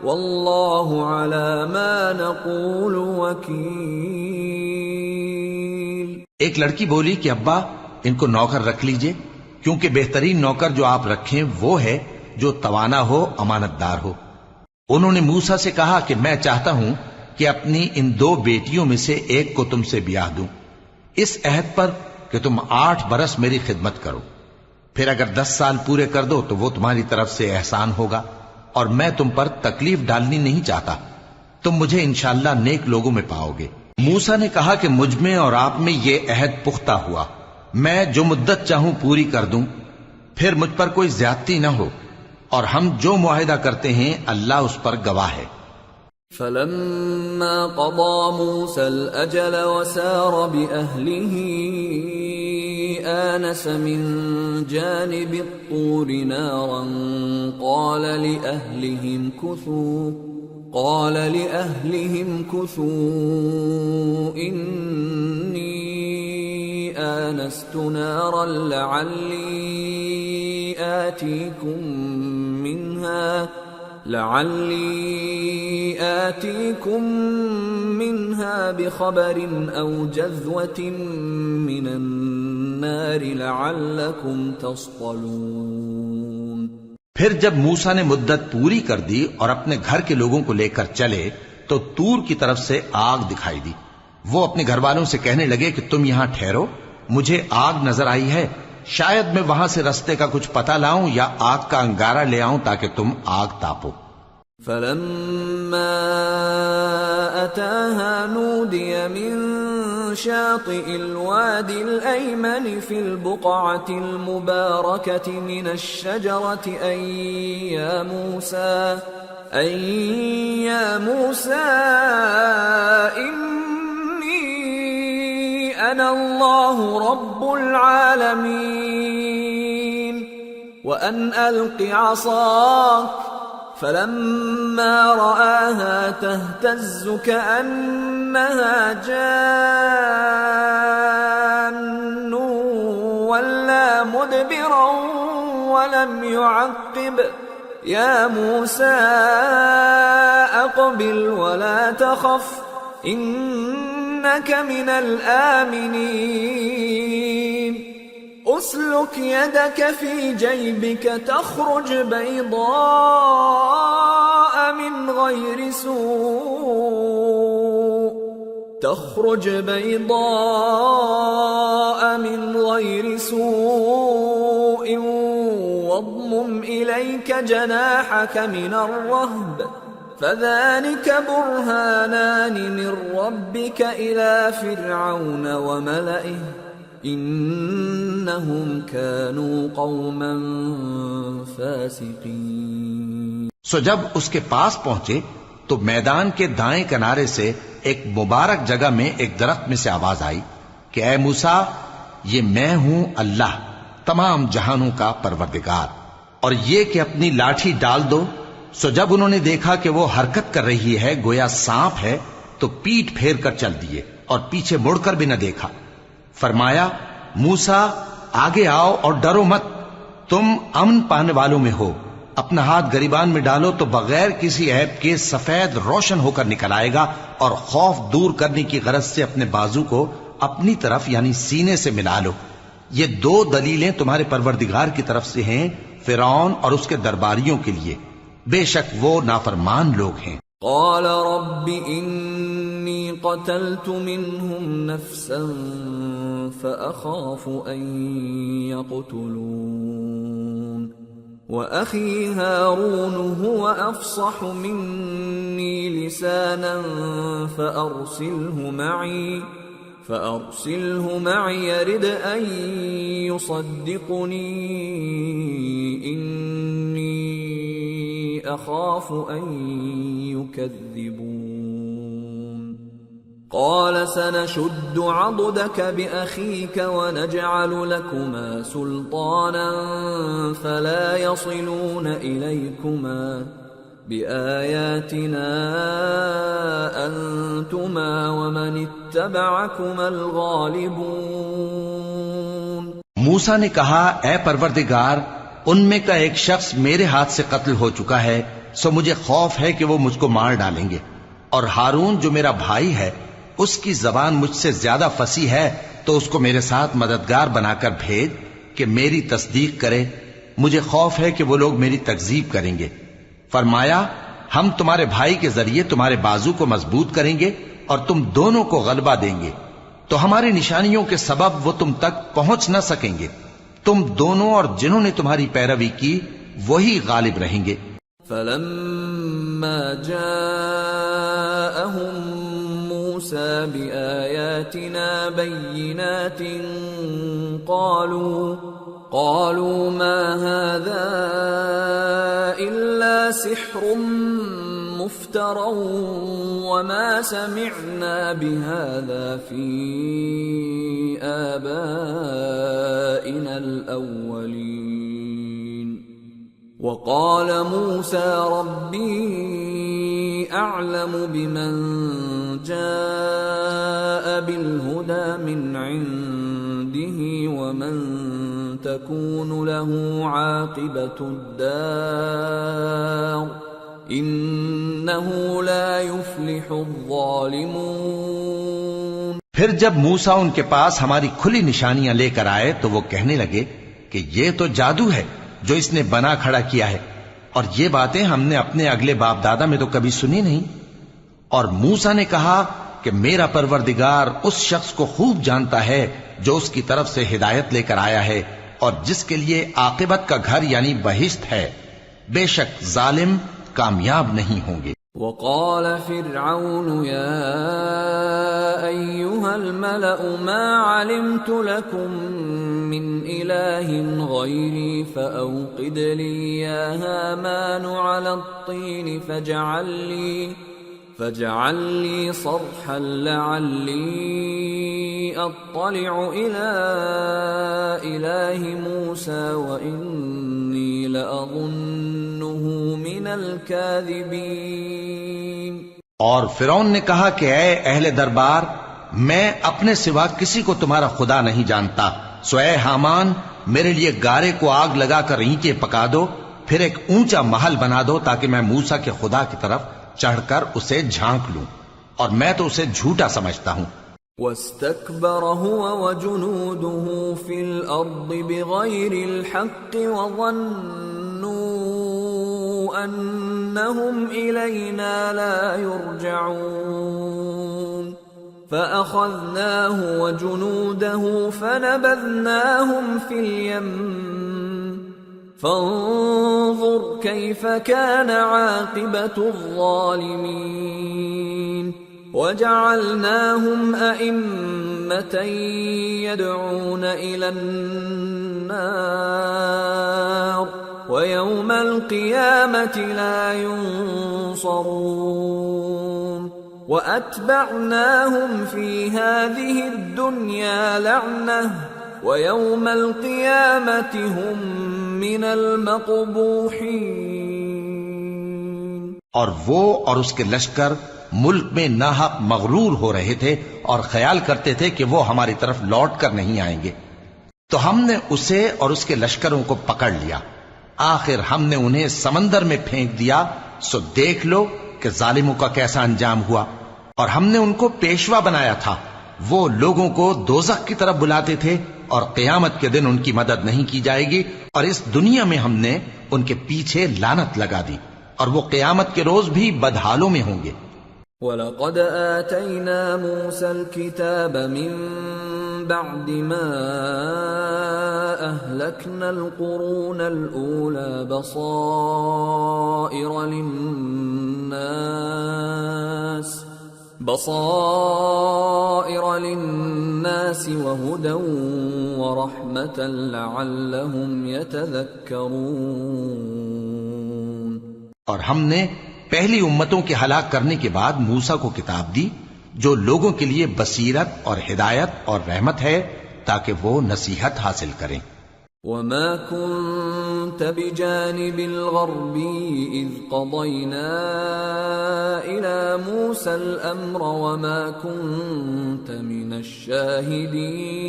والله على ما نقول وكيل۔ ایک لڑکی بولی کہ ابا ان کو نوکر رکھ لیجئے، کیونکہ بہترین نوکر جو آپ رکھیں وہ ہے جو توانا ہو، امانت دار ہو۔ انہوں نے موسیٰ سے کہا کہ میں چاہتا ہوں کہ اپنی ان 2 بیٹیوں میں سے ایک کو تم سے بیاہ دوں، اس عہد پر کہ تم 8 برس میری خدمت کرو، پھر اگر 10 سال پورے کر دو تو وہ تمہاری طرف سے احسان ہوگا، اور میں تم پر تکلیف ڈالنی نہیں چاہتا، تم مجھے انشاءاللہ نیک لوگوں میں پاؤ گے۔ موسیٰ نے کہا کہ مجھ میں اور آپ میں یہ عہد پختہ ہوا، میں جو مدت چاہوں پوری کر دوں، پھر مجھ پر کوئی زیادتی نہ ہو، اور ہم جو معاہدہ کرتے ہیں اللہ اس پر گواہ ہے۔ فلما قضى موسى الأجل وسار بأهله آنس من جانب الطور نارا قال لأهلهم كثوا إني آنست نارا لعلي آتيكم منها بخبر أو جذوة من النار لعلكم تصطلون۔ پھر جب موسیٰ نے مدت پوری کر دی اور اپنے گھر کے لوگوں کو لے کر چلے تو تور کی طرف سے آگ دکھائی دی۔ وہ اپنے گھر والوں سے کہنے لگے کہ تم یہاں ٹھہرو، مجھے آگ نظر آئی ہے، شاید میں وہاں سے رستے کا کچھ پتہ لاؤں یا آگ کا انگارہ لے آؤں تاکہ تم آگ تاپو۔ فلما أتاها نودي من شاطئ الوادي الأيمن في البقعة المباركة من الشجرة أن يا موسى إني أنا الله رب العالمين وأن ألق عصاك فلما رآها تهتز كأنها جان ولا مدبرا ولم يعقب يا موسى أقبل ولا تخف إنك من الآمنين أسلك يدك في جيبك تخرج بيضاء من غير سوء واضمم إليك جناحك من الرهب فذلك برهانان من ربك إلى فرعون وملئه انہم كانوا قوما فاسقین۔ سو جب اس کے پاس پہنچے تو میدان کے دائیں کنارے سے ایک مبارک جگہ میں ایک درخت میں سے آواز آئی کہ اے موسیٰ، یہ میں ہوں اللہ تمام جہانوں کا پروردگار، اور یہ کہ اپنی لاٹھی ڈال دو۔ سو جب انہوں نے دیکھا کہ وہ حرکت کر رہی ہے گویا سانپ ہے تو پیٹ پھیر کر چل دیے اور پیچھے مڑ کر بھی نہ دیکھا۔ فرمایا موسیٰ آگے آؤ اور ڈرو مت، تم امن پانے والوں میں ہو، اپنا ہاتھ گریبان میں ڈالو تو بغیر کسی عیب کے سفید روشن ہو کر نکل آئے گا اور خوف دور کرنے کی غرض سے اپنے بازو کو اپنی طرف یعنی سینے سے ملا لو. یہ دو دلیلیں تمہارے پروردگار کی طرف سے ہیں فرعون اور اس کے درباریوں کے لیے، بے شک وہ نافرمان لوگ ہیں. قال رب انی قتلت منهم نفسا فأخاف ان يقتلون وأخي هارون هو أفصح مني لسانا فأرسله معي يرد أن يصدقني إني أخاف أن يكذبون. قال سنشد عضدك بأخيك ونجعل لكما سلطانا فلا يصلون إليكما بآياتنا أنتما ومن اتبعكما الغالبون. موسیٰ نے کہا اے پروردگار ان میں کا ایک شخص میرے ہاتھ سے قتل ہو چکا ہے، سو مجھے خوف ہے کہ وہ مجھ کو مار ڈالیں گے، اور ہارون جو میرا بھائی ہے اس کی زبان مجھ سے زیادہ فصیح ہے، تو اس کو میرے ساتھ مددگار بنا کر بھیج کہ میری تصدیق کرے. مجھے خوف ہے کہ وہ لوگ میری تکذیب کریں گے. فرمایا ہم تمہارے بھائی کے ذریعے تمہارے بازو کو مضبوط کریں گے اور تم دونوں کو غلبہ دیں گے، تو ہماری نشانیوں کے سبب وہ تم تک پہنچ نہ سکیں گے. تم دونوں اور جنہوں نے تمہاری پیروی کی وہی غالب رہیں گے. فلما جاءهم موسى بآياتنا بينات قالوا ما هذا إلا سحر مفترى وما سمعنا بهذا في آبائنا الأولين. وقال موسى ربي أعلم بمن جاء بالهدى من عنده ومن تكون له عاقبة الدار إنه لا يفلح الظالمون. پھر جب موسیٰ ان کے پاس ہماری کھلی نشانیاں لے کر آئے تو وہ کہنے لگے کہ یہ تو جادو ہے جو اس نے بنا کھڑا کیا ہے، اور یہ باتیں ہم نے اپنے اگلے باپ دادا میں تو کبھی سنی نہیں. اور موسیٰ نے کہا کہ میرا پروردگار اس شخص کو خوب جانتا ہے جو اس کی طرف سے ہدایت لے کر آیا ہے اور جس کے لیے عاقبت کا گھر یعنی بہشت ہے. بے شک ظالم کامیاب نہیں ہوں گے. وقال فرعون يا أيها الملأ ما علمت لكم من إله غيري فأوقد لي يا هامان على الطين فاجعل لي صرحا لعلي أطلع إلى إله موسى وإني لأظنه من الكاذبين. اور فرعون نے کہا کہ اے اہل دربار میں اپنے سوا کسی کو تمہارا خدا نہیں جانتا، سو اے حامان میرے لیے گارے کو آگ لگا کر اینٹیں پکا دو، پھر ایک اونچا محل بنا دو تاکہ میں موسیٰ کے خدا کی طرف چڑھ کر اسے جھانک لوں، اور میں تو اسے جھوٹا سمجھتا ہوں. واستكبر هو وجنوده في الأرض بغير الحق وظنوا أنهم إلينا لا يرجعون فأخذناه وجنوده فنبذناهم في اليم فانظر كيف كان عاقبة الظالمين. وجعلناهم أئمة يدعون إلى النار ويوم القيامة لا ينصرون. وأتبعناهم في هذه الدنيا لعنة ويوم القيامة هم من المقبوحين. اور وہ اور اس کے لشکر ملک میں ناحق مغرور ہو رہے تھے اور خیال کرتے تھے کہ وہ ہماری طرف لوٹ کر نہیں آئیں گے، تو ہم نے اسے اور اس کے لشکروں کو پکڑ لیا، آخر ہم نے انہیں سمندر میں پھینک دیا. سو دیکھ لو کہ ظالموں کا کیسا انجام ہوا. اور ہم نے ان کو پیشوا بنایا تھا، وہ لوگوں کو دوزخ کی طرف بلاتے تھے، اور قیامت کے دن ان کی مدد نہیں کی جائے گی، اور اس دنیا میں ہم نے ان کے پیچھے لعنت لگا دی، اور وہ قیامت کے روز بھی بدحالوں میں ہوں گے۔ وَلَقَدْ آتَيْنَا مُوسَى الْكِتَابَ مِن بَعْدِ مَا أَهْلَكْنَا الْقُرُونَ الْأُولَى بَصَائِرَ لِلنَّاسِ وَهُدًى وَرَحْمَةً لَعَلَّهُمْ يَتَذَكَّرُونَ۔ اور ہم نے پہلی امتوں کے ہلاک کرنے کے بعد موسیٰ کو کتاب دی جو لوگوں کے لیے بصیرت اور ہدایت اور رحمت ہے تاکہ وہ نصیحت حاصل کریں۔ وَمَا كُنْتَ بِجَانِبِ الْغَرْبِيِّ إِذْ قَضَيْنَا إِلَى مُوسَى الْأَمْرَ وَمَا كُنْتَ مِنَ الشَّاهِدِينَ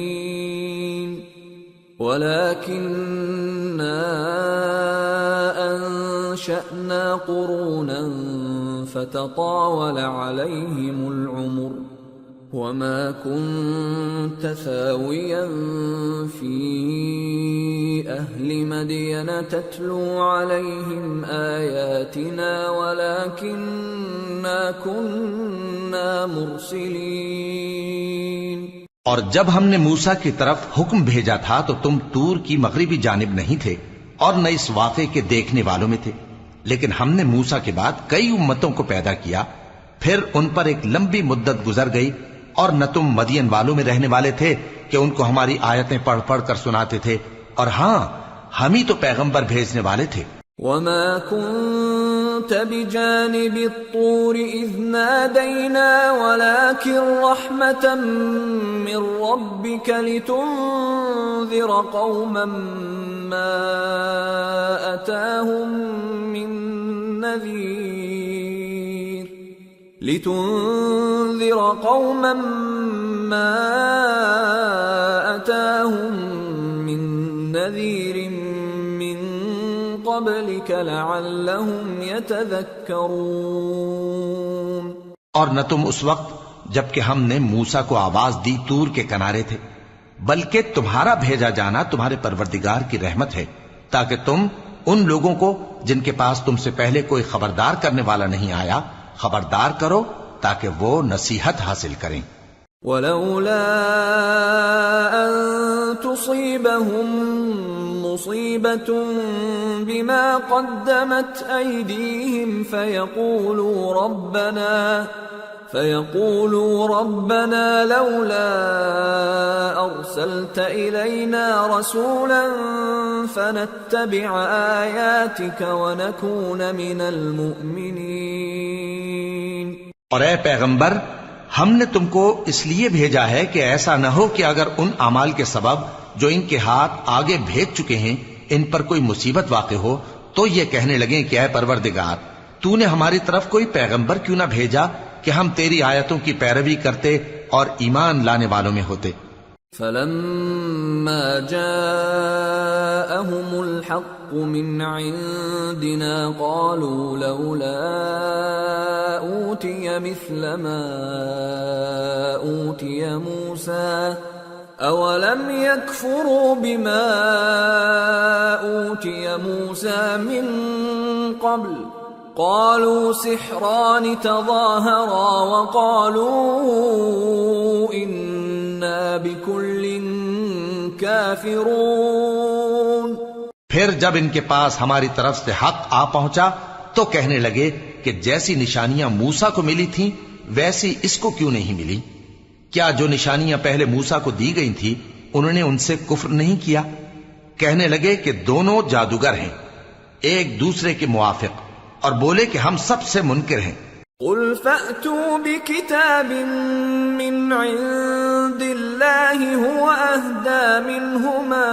وَلَكِنَّا أَنشَأْنَا قُرُونًا فَتَطَاوَلَ عَلَيْهِمُ الْعُمُرُ وَمَا كُنْتَ ثَاوِيًا فِي أَهْلِ مَدْيَنَ تَتْلُو عَلَيْهِمْ آيَاتِنَا وَلَكِنَّا كُنَّا مُرْسِلِينَ۔ اور جب ہم نے موسیٰ کی طرف حکم بھیجا تھا تو تم طور کی مغربی جانب نہیں تھے اور نہ اس واقعے کے دیکھنے والوں میں تھے، لیکن ہم نے موسیٰ کے بعد کئی امتوں کو پیدا کیا، پھر ان پر ایک لمبی مدت گزر گئی، اور نہ تم مدین والوں میں رہنے والے تھے کہ ان کو ہماری آیتیں پڑھ پڑھ کر سناتے تھے، اور ہاں ہم ہی تو پیغمبر بھیجنے والے تھے۔ وَمَا كُنْتَ بِجَانِبِ الطُّورِ إِذْ نَادَيْنَا وَلَكِنْ رَحْمَةً مِّن رَّبِّكَ لِتُنذِرَ قَوْمًا مَّا أَتَاهُم مِّن نَّذِيرٍ مِّن قَبْلِكَ لَعَلَّهُمْ يَتَذَكَّرُونَ۔ اور نہ تم اس وقت جبکہ ہم نے موسیٰ کو آواز دی طور کے کنارے تھے، بلکہ تمہارا بھیجا جانا تمہارے پروردگار کی رحمت ہے تاکہ تم ان لوگوں کو جن کے پاس تم سے پہلے کوئی خبردار کرنے والا نہیں آیا خبردار کرو تاکہ وہ نصیحت حاصل کریں۔ وَلَوْلَا أَن تُصِيبَهُم مُّصِيبَةٌ بِمَا قَدَّمَتْ أَيْدِيهِمْ فَيَقُولُوا رَبَّنَا لَوْلَا أَرْسَلْتَ إِلَيْنَا رَسُولًا فَنَتَّبِعَ آيَاتِكَ وَنَكُونَ مِنَ الْمُؤْمِنِينَ۔ اور اے پیغمبر، ہم نے تم کو اس لیے بھیجا ہے کہ ایسا نہ ہو کہ اگر ان اعمال کے سبب جو ان کے ہاتھ آگے بھیج چکے ہیں ان پر کوئی مصیبت واقع ہو تو یہ کہنے لگیں کہ اے پروردگار تو نے ہماری طرف کوئی پیغمبر کیوں نہ بھیجا کہ ہم تیری آیتوں کی پیروی کرتے اور ایمان لانے والوں میں ہوتے۔ فَلَمَّا جَاءَهُمُ الْحَقُّ مِنْ عِنْدِنَا قَالُوا لَوْلَا أُوتِيَ مِثْلَ مَا أُوتِيَ مُوسَى أَوَلَمْ يَكْفُرُوا بِمَا أُوتِيَ مُوسَى مِنْ قَبْلُ قَالُوا سِحْرَانِ تَظَاهَرَا وَقَالُوا إِنَّا بِكُلٍّ كَافِرُونَ۔ پھر جب ان کے پاس ہماری طرف سے حق آ پہنچا تو کہنے لگے کہ جیسی نشانیاں موسیٰ کو ملی تھیں ویسی اس کو کیوں نہیں ملی؟ کیا جو نشانیاں پہلے موسیٰ کو دی گئی تھی انہوں نے ان سے کفر نہیں کیا؟ کہنے لگے کہ دونوں جادوگر ہیں ایک دوسرے کے موافق، اور بولے کہ ہم سب سے منکر ہیں۔ قُلْ فَأْتُوا بِكِتَابٍ مِّنْ عِندِ اللَّهِ هُوَ أَهْدَى مِنْهُمَا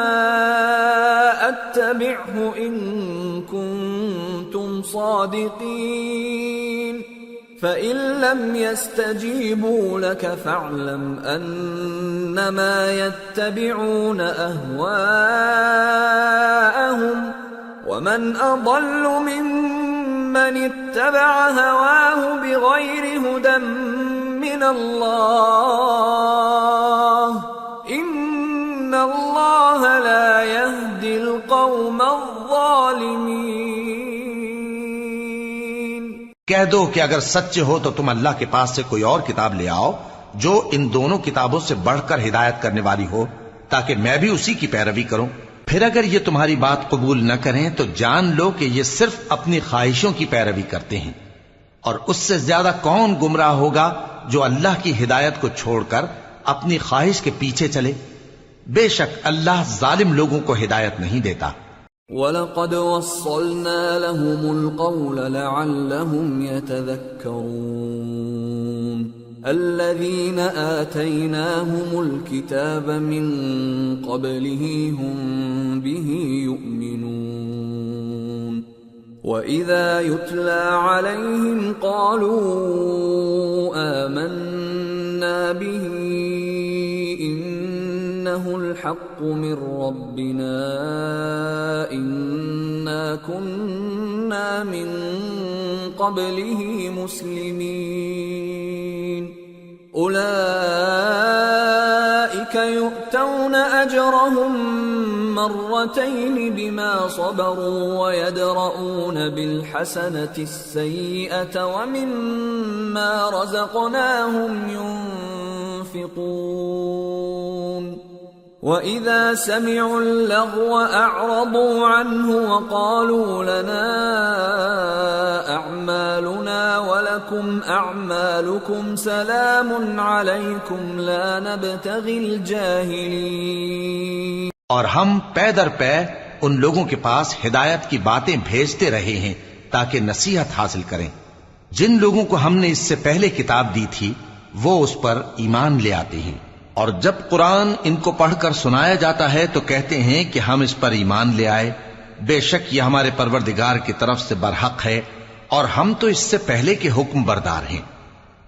أَتَّبِعْهُ إِن كُنتُمْ صَادِقِينَ فَإِن لَّمْ يَسْتَجِيبُوا لَكَ فَاعْلَمْ أَنَّمَا يَتَّبِعُونَ أَهْوَاءَهُمْ وَمَنْ أَضَلُّ مِمَّنِ اتَّبَعَ هَوَاهُ بِغَيْرِ هُدًى من اللہ ان اللہ لا يهدي القوم الظالمین۔ کہہ دو کہ اگر سچے ہو تو تم اللہ کے پاس سے کوئی اور کتاب لے آؤ جو ان دونوں کتابوں سے بڑھ کر ہدایت کرنے والی ہو، تاکہ میں بھی اسی کی پیروی کروں۔ پھر اگر یہ تمہاری بات قبول نہ کریں تو جان لو کہ یہ صرف اپنی خواہشوں کی پیروی کرتے ہیں، اور اس سے زیادہ کون گمراہ ہوگا جو اللہ کی ہدایت کو چھوڑ کر اپنی خواہش کے پیچھے چلے۔ بے شک اللہ ظالم لوگوں کو ہدایت نہیں دیتا۔ وَلَقَدْ وَصَّلْنَا لَهُمُ الْقَوْلَ لَعَلَّهُمْ يَتَذَكَّرُونَ الَّذِينَ آتَيْنَاهُمُ الْكِتَابَ مِنْ قَبْلِهِ هُمْ بِهِ يُؤْمِنُونَ وَإِذَا يُتْلَى عَلَيْهِمْ قَالُوا آمَنَّا بِهِ إِنَّهُ الْحَقُّ مِنْ رَبِّنَا إِنَّا كُنَّا مِنْ قَبْلِهِ مُسْلِمِينَ أُولَئِكَ يُؤْتَوْنَ أَجْرَهُمْ مرتين بما صبروا ويدرؤون بالحسنة السيئة ومما رزقناهم ينفقون وإذا سمعوا اللغو أعرضوا عنه وقالوا لنا أعمالنا ولكم أعمالكم سلام عليكم لا نبتغي الجاهلين۔ اور ہم پے در پے ان لوگوں کے پاس ہدایت کی باتیں بھیجتے رہے ہیں تاکہ نصیحت حاصل کریں۔ جن لوگوں کو ہم نے اس سے پہلے کتاب دی تھی وہ اس پر ایمان لے آتے ہیں، اور جب قرآن ان کو پڑھ کر سنایا جاتا ہے تو کہتے ہیں کہ ہم اس پر ایمان لے آئے۔ بے شک یہ ہمارے پروردگار کی طرف سے برحق ہے، اور ہم تو اس سے پہلے کے حکم بردار ہیں۔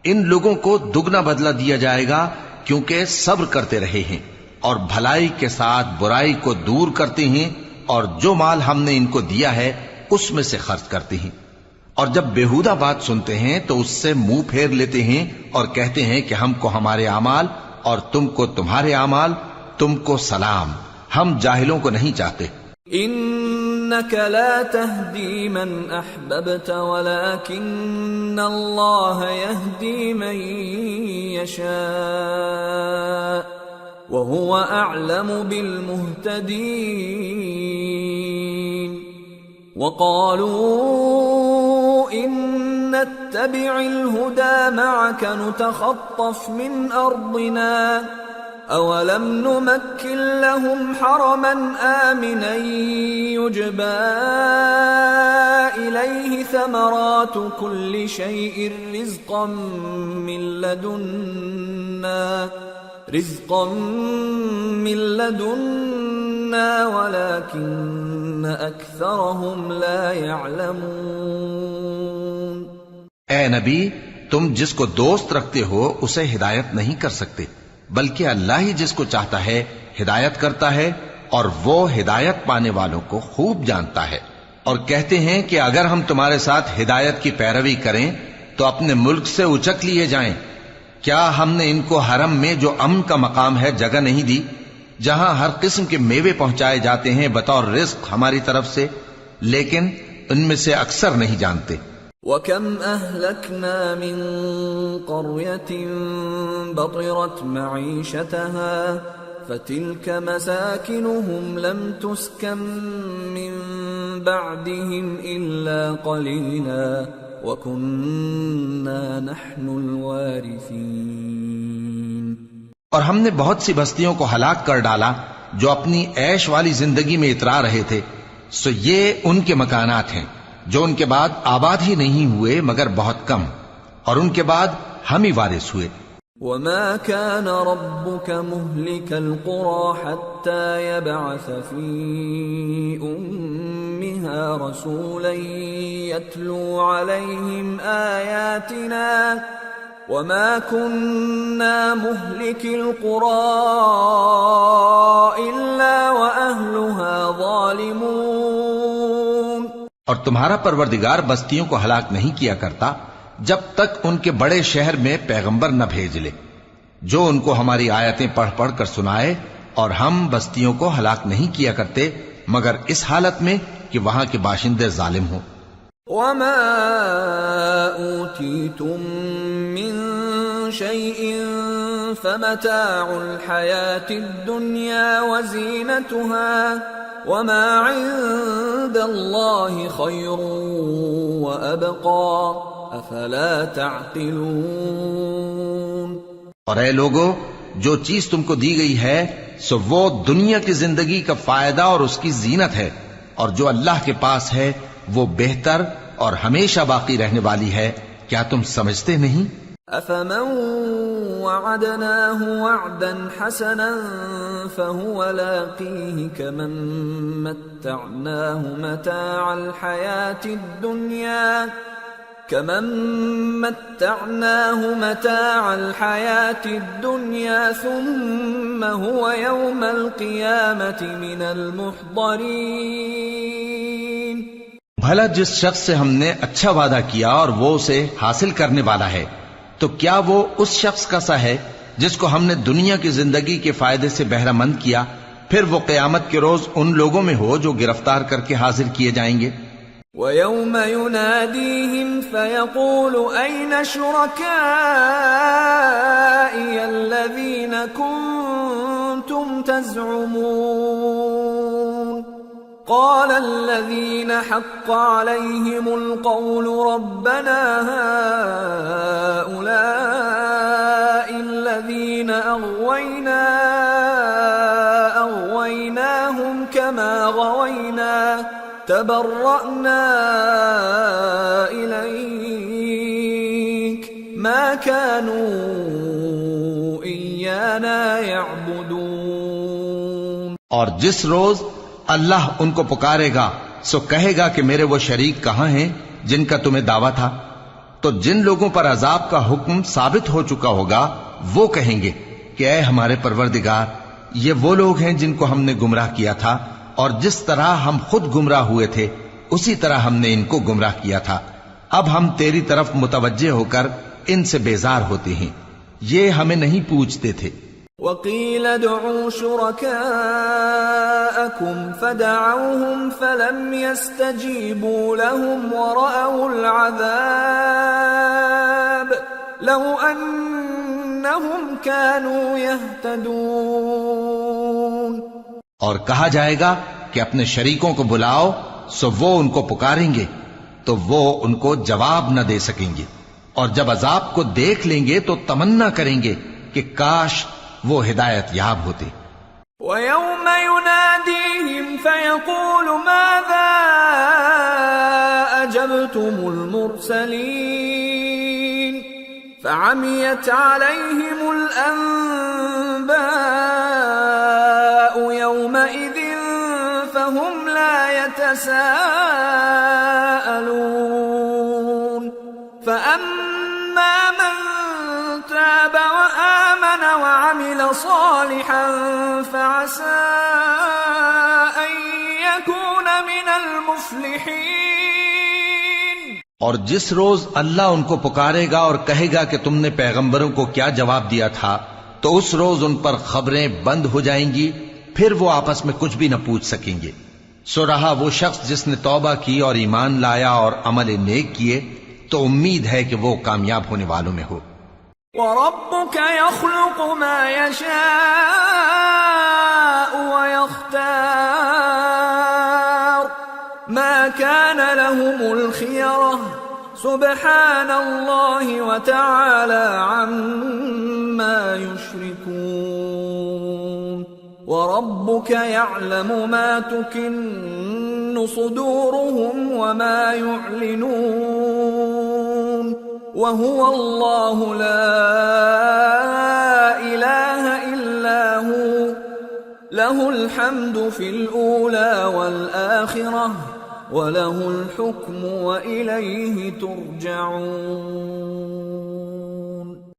ان لوگوں کو دگنا بدلہ دیا جائے گا کیونکہ صبر کرتے رہے ہیں اور بھلائی کے ساتھ برائی کو دور کرتے ہیں، اور جو مال ہم نے ان کو دیا ہے اس میں سے خرچ کرتے ہیں۔ اور جب بیہودہ بات سنتے ہیں تو اس سے منہ پھیر لیتے ہیں اور کہتے ہیں کہ ہم کو ہمارے اعمال اور تم کو تمہارے اعمال، تم کو سلام، ہم جاہلوں کو نہیں چاہتے۔ انك لا تهدي من احببت ولكن الله يهدي من يشاء وهو اعلم بالمهتدين وقالوا ان نتبع الهدى معك نتخطف من ارضنا أولم نمكن لهم حرما آمنا يجبى إليه ثمرات كل شيء رزقا من لدنا ولكن أكثرهم لا يعلمون۔ اے نبی، تم جس کو دوست رکھتے ہو اسے ہدایت نہیں کر سکتے، بلکہ اللہ ہی جس کو چاہتا ہے ہدایت کرتا ہے، اور وہ ہدایت پانے والوں کو خوب جانتا ہے۔ اور کہتے ہیں کہ اگر ہم تمہارے ساتھ ہدایت کی پیروی کریں تو اپنے ملک سے اچک لیے جائیں۔ کیا ہم نے ان کو حرم میں جو امن کا مقام ہے جگہ نہیں دی، جہاں ہر قسم کے میوے پہنچائے جاتے ہیں بطور رزق ہماری طرف سے؟ لیکن ان میں سے اکثر نہیں جانتے۔ وَكَمْ أَهْلَكْنَا مِنْ قَرْيَةٍ بَطِرَتْ مَعِيشَتَهَا فَتِلْكَ مَسَاكِنُهُمْ لَمْ تُسْكَنْ مِنْ بَعْدِهِمْ إِلَّا قَلِيلًا وَكُنَّا نَحْنُ الْوَارِثِينَ۔ اور ہم نے بہت سی بستیوں کو ہلاک کر ڈالا جو اپنی عیش والی زندگی میں اترا رہے تھے، سو یہ ان کے مکانات ہیں جو ان کے بعد آباد ہی نہیں ہوئے مگر بہت کم، اور ان کے بعد ہم ہی وارث ہوئے۔ وَمَا كَانَ رَبُّكَ مُهْلِكَ الْقُرَى حَتَّى يَبْعَثَ فِي أُمِّهَا رَسُولًا يَتْلُو عَلَيْهِمْ آيَاتِنَا وَمَا كُنَّا مُهْلِكِ الْقُرَى إِلَّا وَأَهْلُهَا ظَالِمُونَ۔ اور تمہارا پروردگار بستیوں کو ہلاک نہیں کیا کرتا جب تک ان کے بڑے شہر میں پیغمبر نہ بھیج لے جو ان کو ہماری آیتیں پڑھ پڑھ کر سنائے، اور ہم بستیوں کو ہلاک نہیں کیا کرتے مگر اس حالت میں کہ وہاں کے باشندے ظالم ہوں۔ وما أوتيتم من شيء فمتاع الحياة الدنيا وزينتها وما عند الله خير وأبقى أفلا تعقلون۔ اور اے لوگو، جو چیز تم کو دی گئی ہے سو وہ دنیا کی زندگی کا فائدہ اور اس کی زینت ہے، اور جو اللہ کے پاس ہے وہ بہتر اور ہمیشہ باقی رہنے والی ہے، کیا تم سمجھتے نہیں؟ أفمن وعدناه وعدا حسنا فهو لاقيه كمن متعناه متاع الحياة الدنيا ثم هو يوم القيامة من المحضرين۔ بھلا جس شخص سے ہم نے اچھا وعدہ کیا اور وہ اسے حاصل کرنے والا ہے، تو کیا وہ اس شخص کا سا ہے جس کو ہم نے دنیا کی زندگی کے فائدے سے بہرہ مند کیا، پھر وہ قیامت کے روز ان لوگوں میں ہو جو گرفتار کر کے حاضر کیے جائیں گے؟ وَيَوْمَ يُنَادِيهِمْ فَيَقُولُ أَيْنَ شُرَكَائِيَ الَّذِينَ كُنتُمْ تَزْعُمُونَ قَالَ الَّذِينَ حَقَّ عَلَيْهِمُ الْقَوْلُ رَبَّنَا هَؤُلَاءِ الَّذِينَ أَغْوَيْنَاهُمْ كَمَا غَوَيْنَا تبرأنا إليك ما كانوا إيانا يعبدون۔ اور جس روز اللہ ان کو پکارے گا سو کہے گا کہ میرے وہ شریک کہاں ہیں جن کا تمہیں دعویٰ تھا؟ تو جن لوگوں پر عذاب کا حکم ثابت ہو چکا ہوگا وہ کہیں گے کہ اے ہمارے پروردگار، یہ وہ لوگ ہیں جن کو ہم نے گمراہ کیا تھا، اور جس طرح ہم خود گمراہ ہوئے تھے اسی طرح ہم نے ان کو گمراہ کیا تھا۔ اب ہم تیری طرف متوجہ ہو کر ان سے بیزار ہوتے ہیں، یہ ہمیں نہیں پوچھتے تھے۔ وَقِيلَ ادْعُوا شُرَكَاءَكُمْ فَدَعَوْهُمْ فَلَمْ يَسْتَجِيبُوا لَهُمْ وَرَأَوُا الْعَذَابَ لَوْ أَنَّهُمْ كَانُوا يَهْتَدُونَ۔ اور کہا جائے گا کہ اپنے شریکوں کو بلاؤ، سو وہ ان کو پکاریں گے تو وہ ان کو جواب نہ دے سکیں گے، اور جب عذاب کو دیکھ لیں گے تو تمنا کریں گے کہ کاش وہ ہدایت یاب ہوتے۔ وَيَوْمَ يُنَادِيهِمْ فَيَقُولُ مَاذَا أَجَبْتُمُ الْمُرْسَلِينَ فَعَمِيَتْ عَلَيْهِمُ الْأَنبَاءُ يَوْمَئِذٍ فَهُمْ لَا يَتَسَاءَلُونَ فَأَمَّا مَنْ تَابَ وَآمَنَ وَعَمِلَ صَالِحًا فَعَسَىٰ أَن يَكُونَ مِنَ الْمُفْلِحِينَ۔ اور جس روز اللہ ان کو پکارے گا اور کہے گا کہ تم نے پیغمبروں کو کیا جواب دیا تھا، تو اس روز ان پر خبریں بند ہو جائیں گی، پھر وہ آپس میں کچھ بھی نہ پوچھ سکیں گے۔ سو رہا وہ شخص جس نے توبہ کی اور ایمان لایا اور عمل نیک کیے، تو امید ہے کہ وہ کامیاب ہونے والوں میں ہو۔ وَرَبُّكَ يَخْلُقُ مَا يَشَاءُ وَيَخْتَارُ مَا كَانَ لَهُمُ الْخِيَرَةُ سُبْحَانَ اللَّهِ وَتَعَالَى عَمَّا يُشْرِكُونَ۔ وَرَبُّكَ يَعْلَمُ مَا تُكِنُّ صُدُورُهُمْ وَمَا يُعْلِنُونَ وَهُوَ اللَّهُ لَا إِلَٰهَ إِلَّا هُوَ لَهُ الْحَمْدُ فِي الْأُولَى وَالْآخِرَةِ وَلَهُ الْحُكْمُ وَإِلَيْهِ تُرْجَعُونَ۔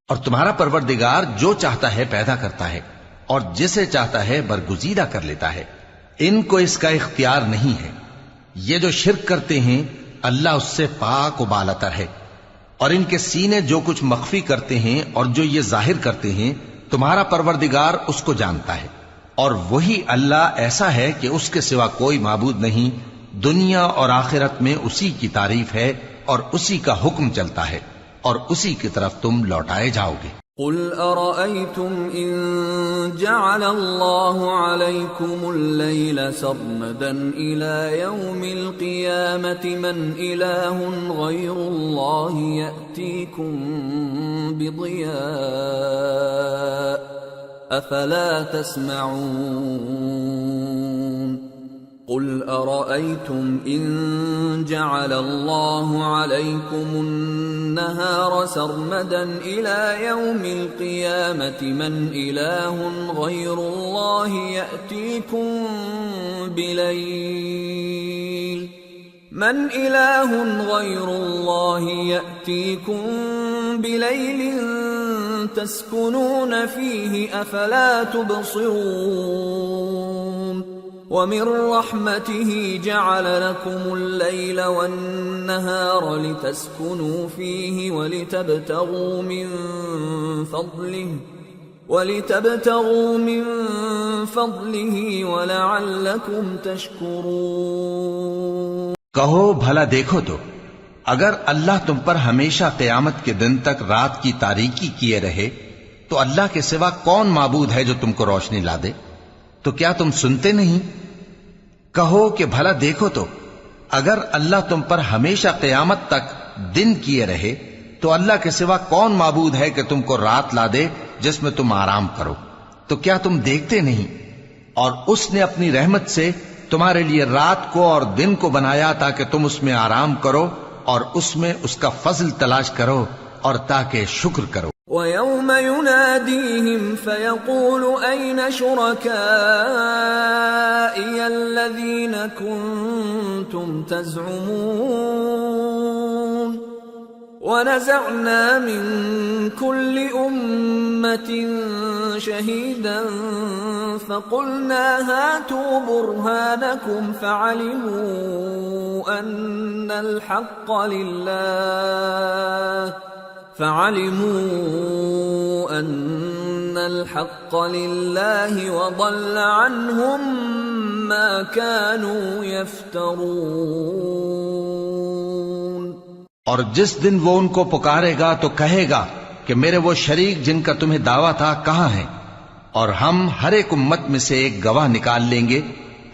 اور تمہارا پروردگار جو چاہتا ہے پیدا کرتا ہے، اور جسے چاہتا ہے برگزیدہ کر لیتا ہے، ان کو اس کا اختیار نہیں ہے۔ یہ جو شرک کرتے ہیں اللہ اس سے پاک و بالاتر ہے۔ اور ان کے سینے جو کچھ مخفی کرتے ہیں اور جو یہ ظاہر کرتے ہیں تمہارا پروردگار اس کو جانتا ہے، اور وہی اللہ ایسا ہے کہ اس کے سوا کوئی معبود نہیں، دنیا اور آخرت میں اسی کی تعریف ہے اور اسی کا حکم چلتا ہے اور اسی کی طرف تم لوٹائے جاؤ گے۔ قل أرأيتم إن جعل الله عليكم الليل سرمدا إلى يوم القيامة من إله غير الله يأتيكم بضياء أفلا تسمعون قل أرأيتم إن جعل الله عليكم النهار سرمدا إلى يوم القيامة من إله غير الله يأتيكم بليل تسكنون فيه أفلا تبصرون وَمِن رَّحْمَتِهِ جَعَلَ لَكُمُ اللَّيْلَ وَالنَّهَارَ لِتَسْكُنُوا فِيهِ وَلِتَبْتَغُوا مِن فَضْلِهِ وَلَعَلَّكُمْ تَشْكُرُونَ۔ کہو بھلا دیکھو تو اگر اللہ تم پر ہمیشہ قیامت کے دن تک رات کی تاریکی کیے رہے تو اللہ کے سوا کون معبود ہے جو تم کو روشنی لا دے؟ تو کیا تم سنتے نہیں؟ کہو کہ بھلا دیکھو تو اگر اللہ تم پر ہمیشہ قیامت تک دن کیے رہے تو اللہ کے سوا کون معبود ہے کہ تم کو رات لا دے جس میں تم آرام کرو؟ تو کیا تم دیکھتے نہیں؟ اور اس نے اپنی رحمت سے تمہارے لیے رات کو اور دن کو بنایا تاکہ تم اس میں آرام کرو اور اس میں اس کا فضل تلاش کرو اور تاکہ شکر کرو۔ وَيَوْمَ يُنَادِيهِمْ فَيَقُولُ أَيْنَ شُرَكَائِيَ الَّذِينَ كُنتُمْ تَزْعُمُونَ وَنَزَعْنَا مِن كُلِّ أُمَّةٍ شَهِيدًا فَقُلْنَا هَاتُوا بُرْهَانَكُمْ فَعَلِمُوا أَنَّ الحق لله وضل عنهم ما كانوا يفترون۔ اور جس دن وہ ان کو پکارے گا تو کہے گا کہ میرے وہ شریک جن کا تمہیں دعویٰ تھا کہاں ہیں؟ اور ہم ہر ایک امت میں سے ایک گواہ نکال لیں گے،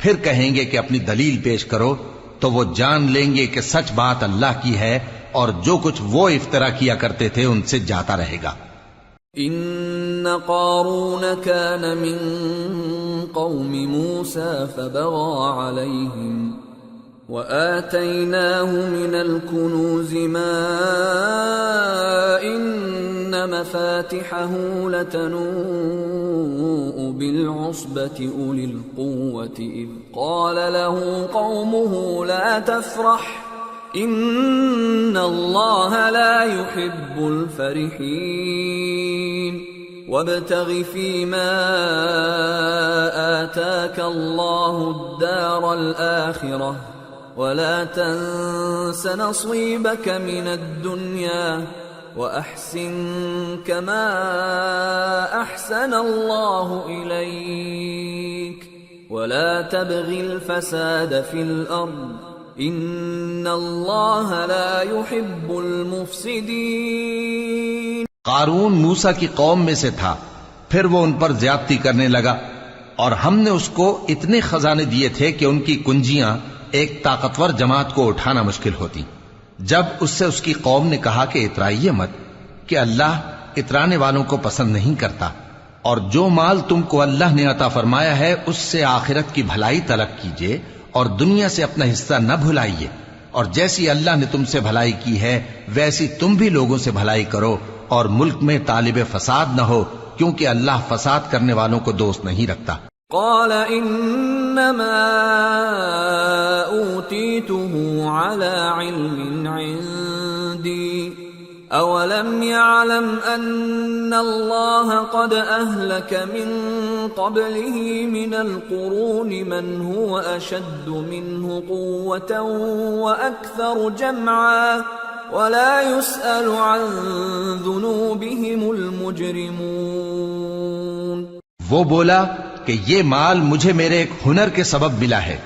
پھر کہیں گے کہ اپنی دلیل پیش کرو، تو وہ جان لیں گے کہ سچ بات اللہ کی ہے اور جو کچھ وہ افترا کیا کرتے تھے ان سے جاتا رہے گا۔ ان قارون كان من قوم موسى فبغى عليهم وآتيناه من الكنوز ما إن مفاتحه لتنوء بالعصبة أولي القوة إذ قال له قومه لا تفرح إن الله لا يحب الفرحين وابتغ فيما آتاك الله الدار الآخرة ولا تنس نصيبك من الدنيا وأحسن كما أحسن الله إليك ولا تبغ الفساد في الأرض ان اللہ لا يحب المفسدین۔ قارون موسیٰ کی قوم میں سے تھا، پھر وہ ان پر زیادتی کرنے لگا اور ہم نے اس کو اتنے خزانے دیے تھے کہ ان کی کنجیاں ایک طاقتور جماعت کو اٹھانا مشکل ہوتی۔ جب اس سے اس کی قوم نے کہا کہ اترائیے مت کہ اللہ اترانے والوں کو پسند نہیں کرتا، اور جو مال تم کو اللہ نے عطا فرمایا ہے اس سے آخرت کی بھلائی طلب کیجیے اور دنیا سے اپنا حصہ نہ بھلائیے، اور جیسی اللہ نے تم سے بھلائی کی ہے ویسی تم بھی لوگوں سے بھلائی کرو، اور ملک میں طالب فساد نہ ہو کیونکہ اللہ فساد کرنے والوں کو دوست نہیں رکھتا۔ قال انما اوتیته على علم عندي اولم يعلم ان الله قد اهلك من قبله من القرون من هو اشد منه قوة واكثر جمعا ولا يسأل عن ذنوبهم المجرمون. وہ بولا کہ یہ مال مجھے میرے ایک ہنر کے سبب ملا ہے.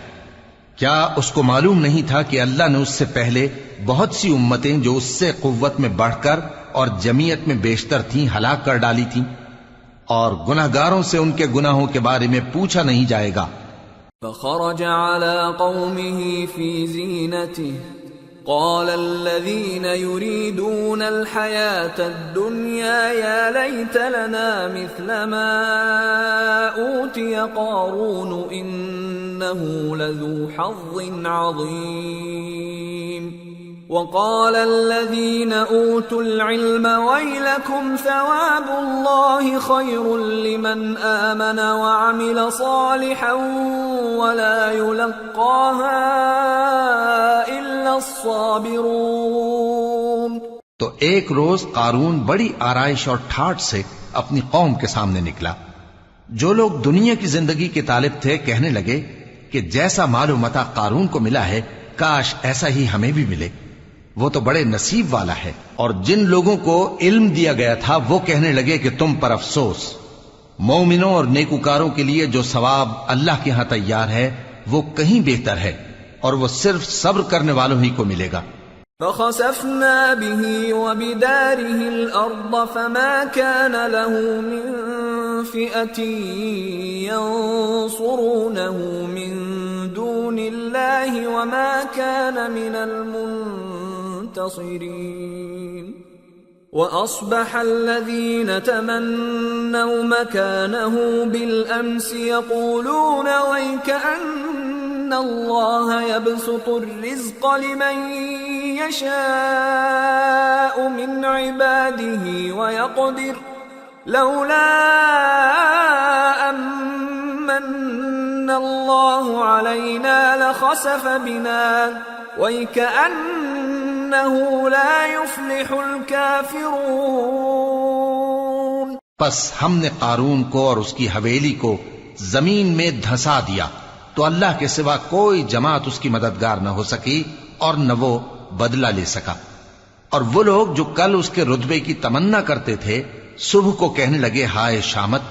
کیا اس کو معلوم نہیں تھا کہ اللہ نے اس سے پہلے بہت سی امتیں جو اس سے قوت میں بڑھ کر اور جمعیت میں بیشتر تھیں ہلاک کر ڈالی تھیں، اور گناہگاروں سے ان کے گناہوں کے بارے میں پوچھا نہیں جائے گا. فخرج على قومه في زينته قال الذين يريدون الحياة الدنيا يا ليت لنا مثل ما أوتي قارون إنه لذو حظ عظيم. وقال الذين أوتوا العلم ويلكم ثواب الله خير لمن آمن وعمل صالحا ولا يلقاها إلا الصابرون. تو ایک روز قارون بڑی آرائش اور ٹھاٹ سے اپنی قوم کے سامنے نکلا. جو لوگ دنیا کی زندگی کے طالب تھے کہنے لگے کہ جیسا مال و متاع قارون کو ملا ہے کاش ایسا ہی ہمیں بھی ملے، وہ تو بڑے نصیب والا ہے. اور جن لوگوں کو علم دیا گیا تھا وہ کہنے لگے کہ تم پر افسوس، مومنوں اور نیکوکاروں کے لیے جو ثواب اللہ کے ہاں تیار ہے وہ کہیں بہتر ہے، اور وہ صرف صبر کرنے والوں ہی کو ملے گا. فخسفنا به وبداره الأرض فما كان له من فئة ينصرونه من دون الله وما كان من المنتصرين. وأصبح الذين تمنوا مكانه بالأمس يقولون ويكأن الله يبسط الرزق لمن يشاء من عباده ويقدر لولا أمن الله علينا لخسف بنا وَيْكَأَنَّهُ لَا يُفْلِحُ الْكَافِرُونَ. پس ہم نے قارون کو اور اس کی حویلی کو زمین میں دھسا دیا تو اللہ کے سوا کوئی جماعت اس کی مددگار نہ ہو سکی اور نہ وہ بدلہ لے سکا. اور وہ لوگ جو کل اس کے رتبے کی تمنا کرتے تھے صبح کو کہنے لگے ہائے شامت،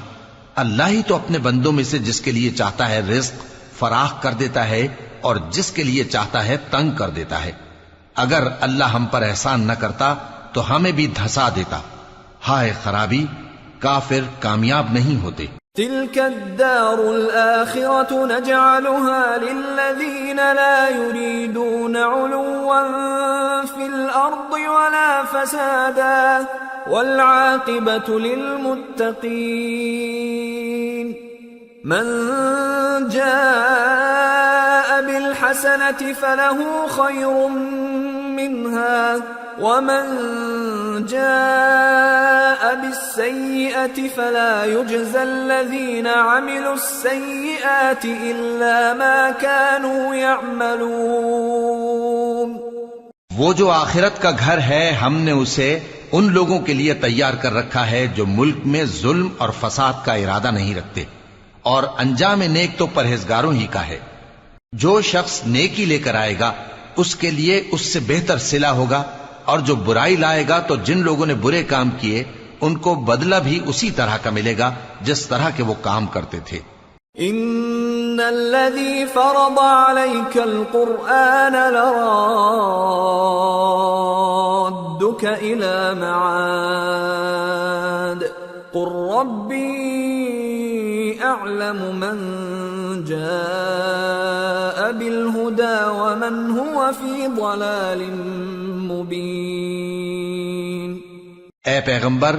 اللہ ہی تو اپنے بندوں میں سے جس کے لیے چاہتا ہے رزق فراخ کر دیتا ہے اور جس کے لیے چاہتا ہے تنگ کر دیتا ہے. اگر اللہ ہم پر احسان نہ کرتا تو ہمیں بھی دھسا دیتا. ہائے خرابی، کافر کامیاب نہیں ہوتے. تلك الدار الآخرة نجعلها للذين لا يريدون علوا في الأرض ولا فسادا والعاقبة للمتقين. من جاء بالحسنة فله خير منها ومن جاء بالسيئة فلا يجزى الذين عملوا السيئات إلا ما كانوا يعملون. وہ جو آخرت کا گھر ہے ہم نے اسے ان لوگوں کے لیے تیار کر رکھا ہے جو ملک میں ظلم اور فساد کا ارادہ نہیں رکھتے، اور انجام نیک تو پرہیزگاروں ہی کا ہے. جو شخص نیکی لے کر آئے گا اس کے لیے اس سے بہتر صلہ ہوگا، اور جو برائی لائے گا تو جن لوگوں نے برے کام کیے ان کو بدلہ بھی اسی طرح کا ملے گا جس طرح کے وہ کام کرتے تھے. ان الذي فرض عليك القرآن لرادك الى معاد قل ربي اعلم من جاء بالهدى ومن هو في ضلال مبين. اے پیغمبر،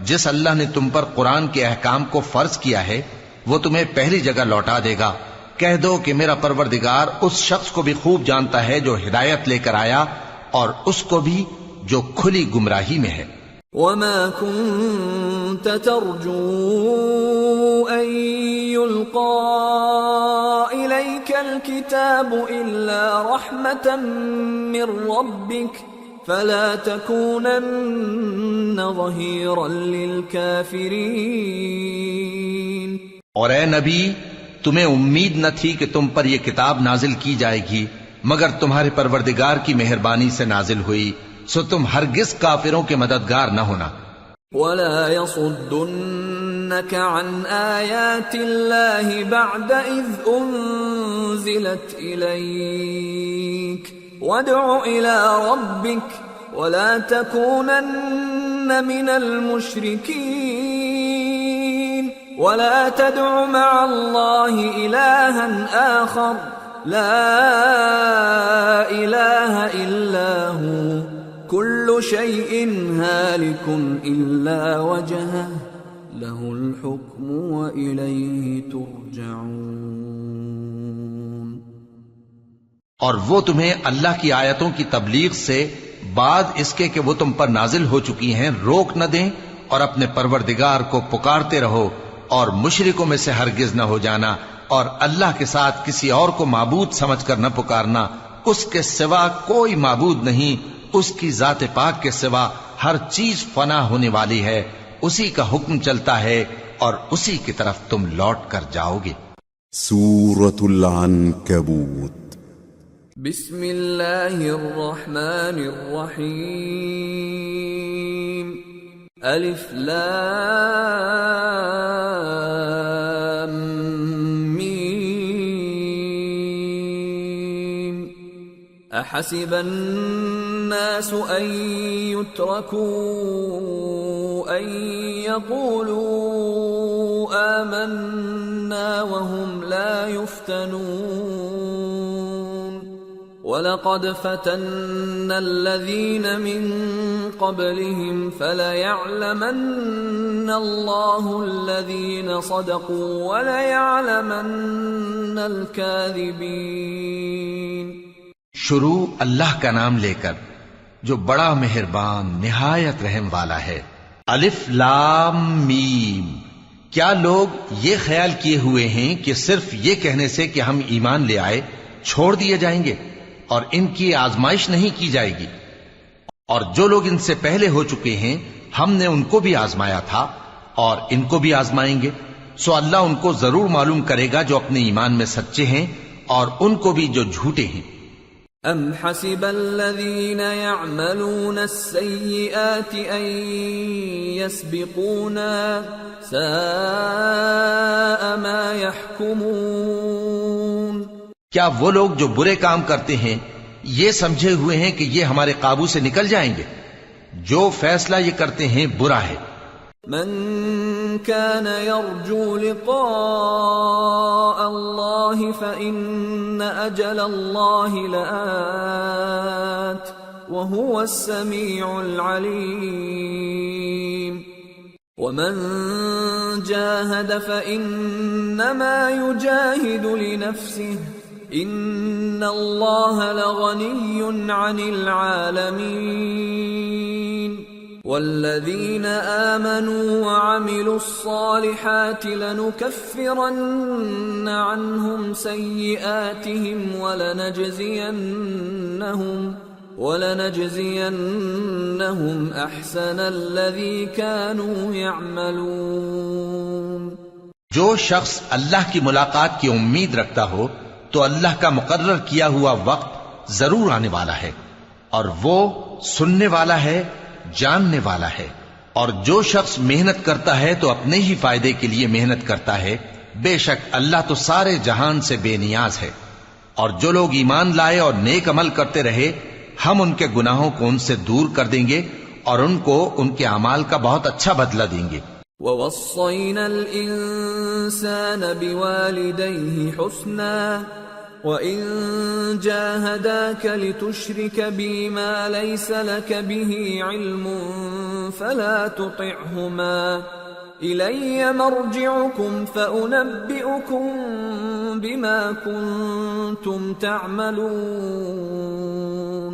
جس اللہ نے تم پر قرآن کے احکام کو فرض کیا ہے وہ تمہیں پہلی جگہ لوٹا دے گا. کہہ دو کہ میرا پروردگار اس شخص کو بھی خوب جانتا ہے جو ہدایت لے کر آیا اور اس کو بھی جو کھلی گمراہی میں ہے. وما كنت ترجو أن يلقى إليك الكتاب إلا رحمة من ربك فلا تكونن ظهيرا للكافرين. اور اے نبی، تمہیں امید نہ تھی کہ تم پر یہ کتاب نازل کی جائے گی مگر تمہارے پروردگار کی مہربانی سے نازل ہوئی، سو تم ہرگز کافروں کے مددگار نہ ہونا. ولا يصدنك عن آيات الله بعد إذ أنزلت إليك وادع إلى ربك ولا تكونن من المشركين ولا تدع مع الله إلها آخر لا إله إلا هو كل شيء هالك إلا وجهه له الحكم وإليه ترجعون. اور وہ تمہیں اللہ کی آیتوں کی تبلیغ سے بعد اس کے کہ وہ تم پر نازل ہو چکی ہیں روک نہ دیں، اور اپنے پروردگار کو پکارتے رہو اور مشرکوں میں سے ہرگز نہ ہو جانا، اور اللہ کے ساتھ کسی اور کو معبود سمجھ کر نہ پکارنا. اس کے سوا کوئی معبود نہیں، اس کی ذات پاک کے سوا ہر چیز فنا ہونے والی ہے، اسی کا حکم چلتا ہے اور اسی کی طرف تم لوٹ کر جاؤ گے. سورة العنكبوت. بسم اللہ الرحمن الرحیم. الف لام میم. احسب الناس ان يتركوا ان يقولوا آمنا وهم لا يفتنون وَلَقَدْ فَتَنَّا الَّذِينَ مِن قَبْلِهِمْ فَلَيَعْلَمَنَّ اللَّهُ الَّذِينَ صَدَقُوا وَلَيَعْلَمَنَّ الْكَاذِبِينَ. شروع اللہ کا نام لے کر جو بڑا مہربان نہایت رحم والا ہے. الف لام میم. کیا لوگ یہ خیال کیے ہوئے ہیں کہ صرف یہ کہنے سے کہ ہم ایمان لے آئے چھوڑ دیے جائیں گے اور ان کی آزمائش نہیں کی جائے گی؟ اور جو لوگ ان سے پہلے ہو چکے ہیں ہم نے ان کو بھی آزمایا تھا اور ان کو بھی آزمائیں گے. سو اللہ ان کو ضرور معلوم کرے گا جو اپنے ایمان میں سچے ہیں اور ان کو بھی جو جھوٹے ہیں. ام حسب الذين يعملون السيئات ان يسبقونا ساء ما يحكمون. کیا وہ لوگ جو برے کام کرتے ہیں یہ سمجھے ہوئے ہیں کہ یہ ہمارے قابو سے نکل جائیں گے؟ جو فیصلہ یہ کرتے ہیں برا ہے. من كان يرجو لقاء الله فإن أجل الله لآت وهو السميع العليم. ومن جاهد فإنما يجاهد لنفسه ان اللہ لغنی عن العالمین. والذین آمنوا وعملوا الصالحات لنكفرن عنهم سیئاتهم ولنجزینهم احسن الذی كانوا يعملون. جو شخص اللہ کی ملاقات کی امید رکھتا ہو تو اللہ کا مقرر کیا ہوا وقت ضرور آنے والا ہے، اور وہ سننے والا ہے، جاننے والا ہے. اور جو شخص محنت کرتا ہے تو اپنے ہی فائدے کے لیے محنت کرتا ہے. بے شک اللہ تو سارے جہان سے بے نیاز ہے. اور جو لوگ ایمان لائے اور نیک عمل کرتے رہے ہم ان کے گناہوں کو ان سے دور کر دیں گے اور ان کو ان کے اعمال کا بہت اچھا بدلہ دیں گے. وَوَصَّيْنَا الْإِنسَانَ بِوَالِدَيْهِ حُسْنًا وَإِن جَاهَدَاكَ لِتُشْرِكَ بِي مَا لَيْسَ لَكَ بِهِ عِلْمٌ فَلَا تُطِعْهُمَا إِلَيَّ مَرْجِعُكُمْ فَأُنَبِّئُكُم بِمَا كُنتُمْ تَعْمَلُونَ.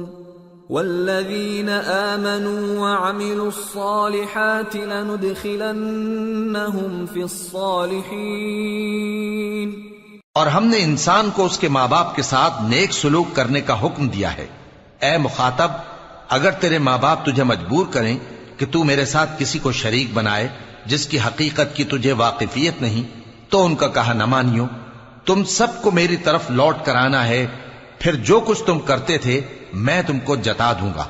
والذین آمنوا وعملوا الصالحات لندخلنهم فی الصالحین. اور ہم نے انسان کو اس کے ماں باپ کے ساتھ نیک سلوک کرنے کا حکم دیا ہے. اے مخاطب، اگر تیرے ماں باپ تجھے مجبور کریں کہ تو میرے ساتھ کسی کو شریک بنائے جس کی حقیقت کی تجھے واقفیت نہیں تو ان کا کہا نہ مانیو. تم سب کو میری طرف لوٹ کر آنا ہے، پھر جو کچھ تم کرتے تھے میں تم کو جتا دوں گا.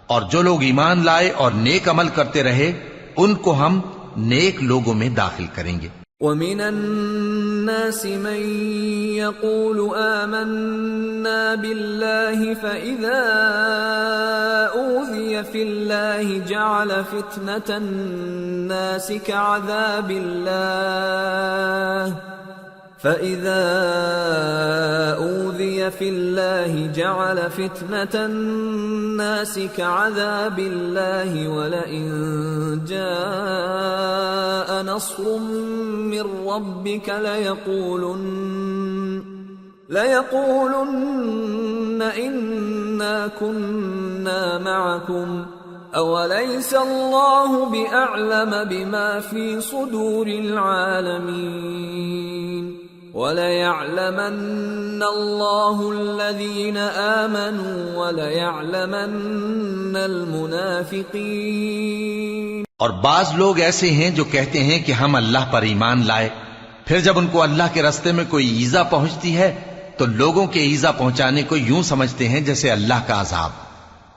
اور جو لوگ ایمان لائے اور نیک عمل کرتے رہے ان کو ہم نیک لوگوں میں داخل کریں گے. وَمِنَ النَّاسِ مَن يَقُولُ آمَنَّا بِاللَّهِ فَإِذَا أُوذِيَ فِي اللَّهِ جَعَلَ فِتْنَةَ النَّاسِ كَعَذَابِ اللَّهِ فَإِذَا أُوذِيَ فِي اللَّهِ جَعَلَ فِتْنَةَ النَّاسِ كَعَذَابِ اللَّهِ وَلَئِن جَاءَ نَصْرٌ مِّن رَّبِّكَ لَيَقُولُنَّ إِنَّا كُنَّا مَعَكُمْ أَوَلَيْسَ اللَّهُ بِأَعْلَمَ بِمَا فِي صُدُورِ الْعَالَمِينَ وَلَيَعْلَمَنَّ اللَّهُ الَّذِينَ آمَنُوا وَلَيَعْلَمَنَّ الْمُنَافِقِينَ. اور بعض لوگ ایسے ہیں جو کہتے ہیں کہ ہم اللہ پر ایمان لائے، پھر جب ان کو اللہ کے راستے میں کوئی ایذا پہنچتی ہے تو لوگوں کے ایذا پہنچانے کو یوں سمجھتے ہیں جیسے اللہ کا عذاب.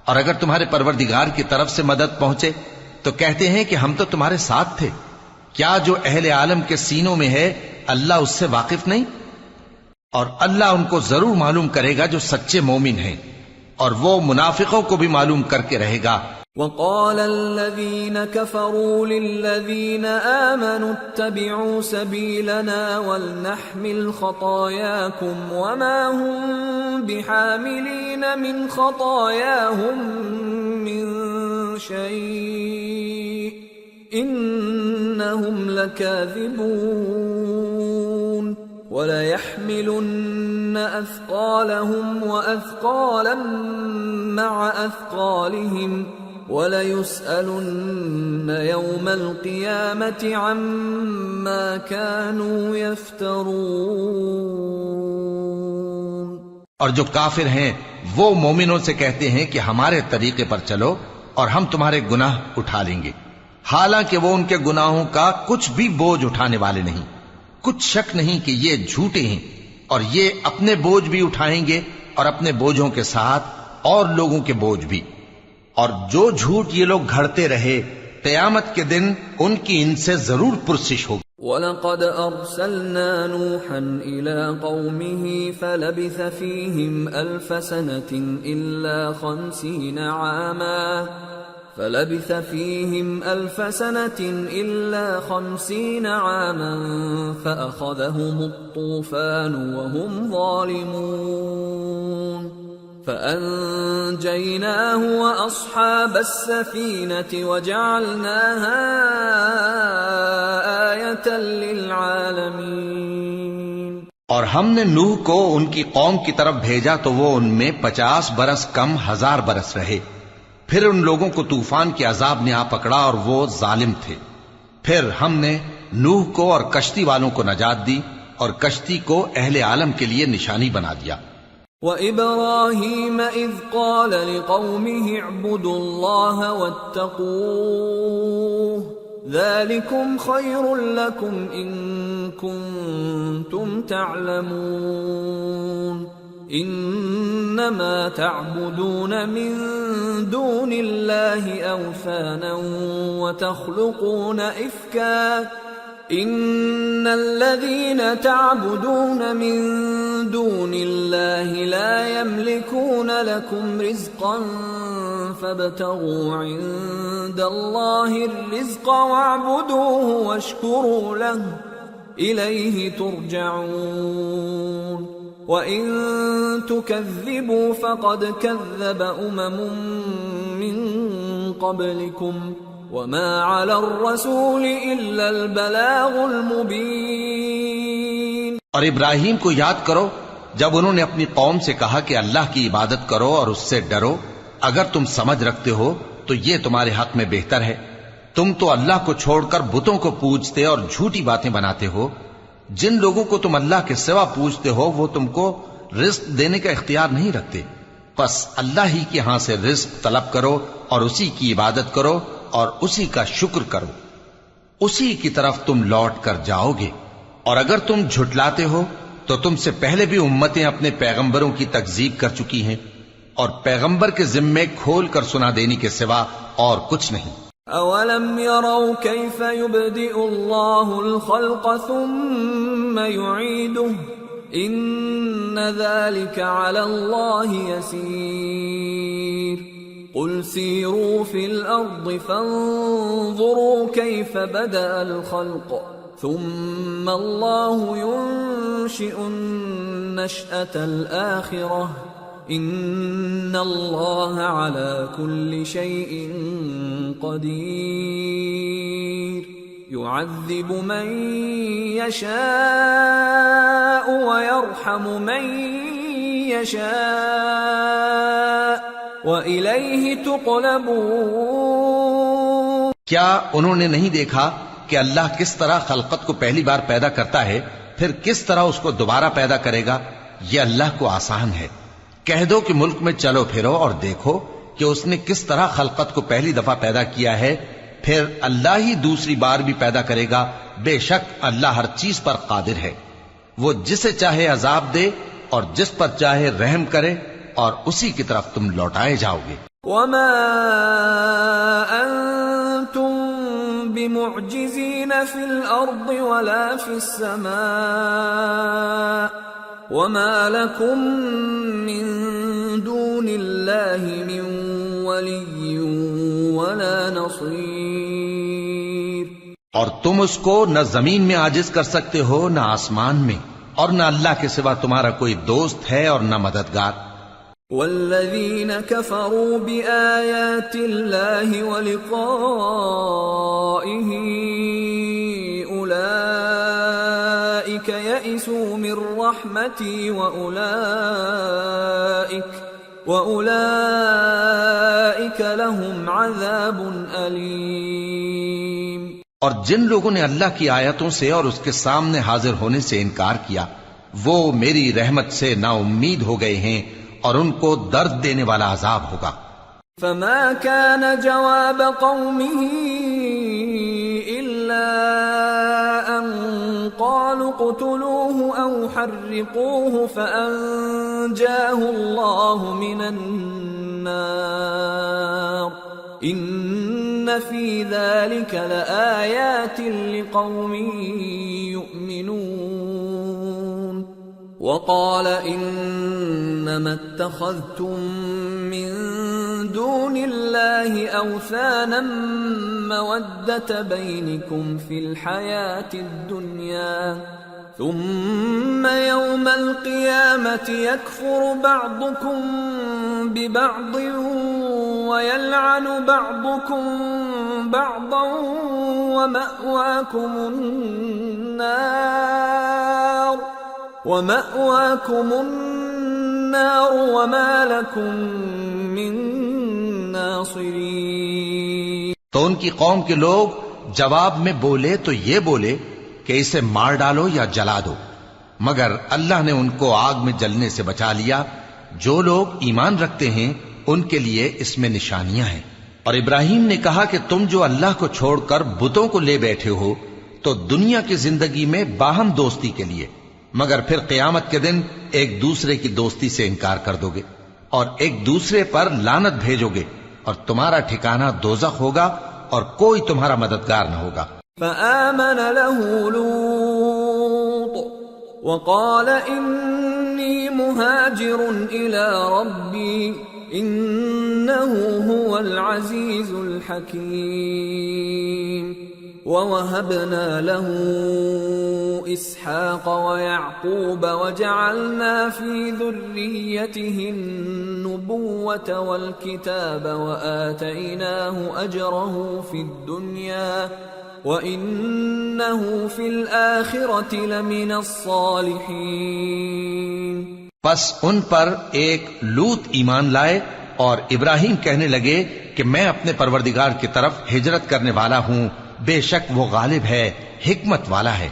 اور اگر تمہارے پروردگار کی طرف سے مدد پہنچے تو کہتے ہیں کہ ہم تو تمہارے ساتھ تھے. کیا جو اہل عالم کے سینوں میں ہے اللہ اس سے واقف نہیں؟ اور اللہ ان کو ضرور معلوم کرے گا جو سچے مومن ہیں، اور وہ منافقوں کو بھی معلوم کر کے رہے گا. وَقَالَ الَّذِينَ كَفَرُوا لِلَّذِينَ آمَنُوا اتَّبِعُوا سَبِيلَنَا وَلْنَحْمِلْ خَطَايَاكُمْ وَمَا هُمْ بِحَامِلِينَ مِنْ خَطَايَاهُمْ مِنْ شَيْءٍ إِنَّهُمْ لَكَاذِبُونَ. وَلَيَحْمِلُنَّ أَثْقَالَهُمْ وَأَثْقَالًا مَعَ أَثْقَالِهِمْ وَلَيُسْأَلُنَّ يَوْمَ الْقِيَامَةِ عَمَّا كَانُوا يَفْتَرُونَ. اور جو کافر ہیں وہ مومنوں سے کہتے ہیں کہ ہمارے طریقے پر چلو اور ہم تمہارے گناہ اٹھا لیں گے، حالانکہ وہ ان کے گناہوں کا کچھ بھی بوجھ اٹھانے والے نہیں. کچھ شک نہیں کہ یہ جھوٹے ہیں، اور یہ اپنے بوجھ بھی اٹھائیں گے اور اپنے بوجھوں کے ساتھ اور لوگوں کے بوجھ بھی. اور جو جھوٹ یہ لوگ گھڑتے رہے قیامت کے دن ان کی ان سے ضرور پرسش ہوگی. وَلَقَدْ أَرْسَلْنَا نُوحًا إِلَىٰ قَوْمِهِ فَلَبِثَ فِيهِمْ أَلْفَ سَنَةٍ إِلَّا 50 عَامًا فَأَخَذَهُمُ الطُّوفَانُ وَهُمْ ظَالِمُونَ فَأَنجَيْنَاهُ وَأَصْحَابَ السَّفِينَةِ وَجَعَلْنَاهَا آيَةً لِلْعَالَمِينَ. اور ہم نے نوح کو ان کی قوم کی طرف بھیجا تو وہ ان میں 50 برس کم 1000 برس رہے. پھر ان لوگوں کو طوفان کے عذاب نے آ پکڑا اور وہ ظالم تھے. پھر ہم نے نوح کو اور کشتی والوں کو نجات دی اور کشتی کو اہل عالم کے لیے نشانی بنا دیا. وَإِبْرَاهِيمَ إِذْ قَالَ لِقَوْمِهِ اعْبُدُوا اللَّهَ وَاتَّقُوهُ ذَلِكُمْ خَيْرٌ لَكُمْ إِن كُنتُمْ تَعْلَمُونَ. إِنَّمَا تَعْبُدُونَ مِن دُونِ اللَّهِ أَوْثَانًا وَتَخْلُقُونَ إِفْكًا إِنَّ الَّذِينَ تَعْبُدُونَ مِن دُونِ اللَّهِ لَا يَمْلِكُونَ لَكُمْ رِزْقًا فَابْتَغُوا عِندَ اللَّهِ الرِّزْقَ وَاعْبُدُوهُ وَاشْكُرُوا لَهُ إِلَيْهِ تُرْجَعُونَ. وَإِن تُكَذِّبُوا فَقَدْ كَذَّبَ أُمَمٌ مِّن قَبْلِكُمْ وَمَا عَلَى الرَّسُولِ إِلَّا الْبَلَاغُ الْمُبِينُ. اور ابراہیم کو یاد کرو جب انہوں نے اپنی قوم سے کہا کہ اللہ کی عبادت کرو اور اس سے ڈرو، اگر تم سمجھ رکھتے ہو تو یہ تمہارے حق میں بہتر ہے. تم تو اللہ کو چھوڑ کر بتوں کو پوجتے اور جھوٹی باتیں بناتے ہو. جن لوگوں کو تم اللہ کے سوا پوجتے ہو وہ تم کو رزق دینے کا اختیار نہیں رکھتے. پس اللہ ہی کے ہاں سے رزق طلب کرو اور اسی کی عبادت کرو اور اسی کا شکر کرو، اسی کی طرف تم لوٹ کر جاؤ گے. اور اگر تم جھٹلاتے ہو تو تم سے پہلے بھی امتیں اپنے پیغمبروں کی تکذیب کر چکی ہیں، اور پیغمبر کے ذمے کھول کر سنا دینے کے سوا اور کچھ نہیں۔ اولم يروا كيف يبدئ الله الخلق ثم يعيده ان ذلك على الله يسير قل سيروا في الارض فانظروا كيف بدأ الخلق ثم الله ينشئ النشأة الآخرة ان اللہ علی کل شیء قدیر یعذب من یشاء ویرحم من یشاء وإلیہ تقلبون۔ کیا انہوں نے نہیں دیکھا کہ اللہ کس طرح خلقت کو پہلی بار پیدا کرتا ہے پھر کس طرح اس کو دوبارہ پیدا کرے گا؟ یہ اللہ کو آسان ہے۔ کہہ دو کہ ملک میں چلو پھرو اور دیکھو کہ اس نے کس طرح خلقت کو پہلی دفعہ پیدا کیا ہے، پھر اللہ ہی دوسری بار بھی پیدا کرے گا۔ بے شک اللہ ہر چیز پر قادر ہے، وہ جسے چاہے عذاب دے اور جس پر چاہے رحم کرے، اور اسی کی طرف تم لوٹائے جاؤ گے۔ وما انتم بمعجزین فی الارض ولا فی السماء وما لكم من دون اللہ من ولی ولا نصیر۔ اور تم اس کو نہ زمین میں عاجز کر سکتے ہو نہ آسمان میں، اور نہ اللہ کے سوا تمہارا کوئی دوست ہے اور نہ مددگار۔ والذین کفروا بآیات اللہ ولقائہ اولئک یئسوا من رحمتی وأولئک لهم عذاب علیم۔ اور جن لوگوں نے اللہ کی آیتوں سے اور اس کے سامنے حاضر ہونے سے انکار کیا، وہ میری رحمت سے نا امید ہو گئے ہیں اور ان کو درد دینے والا عذاب ہوگا۔ فما كان جواب قومه إلا أن قالوا اقتلوه أو حرقوه فأنجاه الله من النار إن في ذلك لآيات لقوم يؤمنون۔ وقال انما اتخذتم من دون الله اوثانا مودة بينكم في الحياة الدنيا ثم يوم القيامة يكفر بعضكم ببعض ويلعن بعضكم بعضا ومأواكم النار وما لكم من ناصرین۔ تو ان کی قوم کے لوگ جواب میں بولے تو یہ بولے کہ اسے مار ڈالو یا جلا دو، مگر اللہ نے ان کو آگ میں جلنے سے بچا لیا۔ جو لوگ ایمان رکھتے ہیں ان کے لیے اس میں نشانیاں ہیں۔ اور ابراہیم نے کہا کہ تم جو اللہ کو چھوڑ کر بتوں کو لے بیٹھے ہو تو دنیا کی زندگی میں باہم دوستی کے لیے، مگر پھر قیامت کے دن ایک دوسرے کی دوستی سے انکار کر دو گے اور ایک دوسرے پر لعنت بھیجو گے، اور تمہارا ٹھکانہ دوزخ ہوگا اور کوئی تمہارا مددگار نہ ہوگا۔ فآمن له لوط وقال انی مہاجر الى ربی انه هو العزیز الحکیم۔ ووهبنا له اسحاق ويعقوب وجعلنا في ذريته النبوة والكتاب وآتيناه أجره في الدنيا وإنه في الآخرة لمن الصالحين۔ پس ان پر ایک لوط ایمان لائے اور ابراہیم کہنے لگے کہ میں اپنے پروردگار کی طرف ہجرت کرنے والا ہوں، بے شک وہ غالب ہے، حکمت والا ہے۔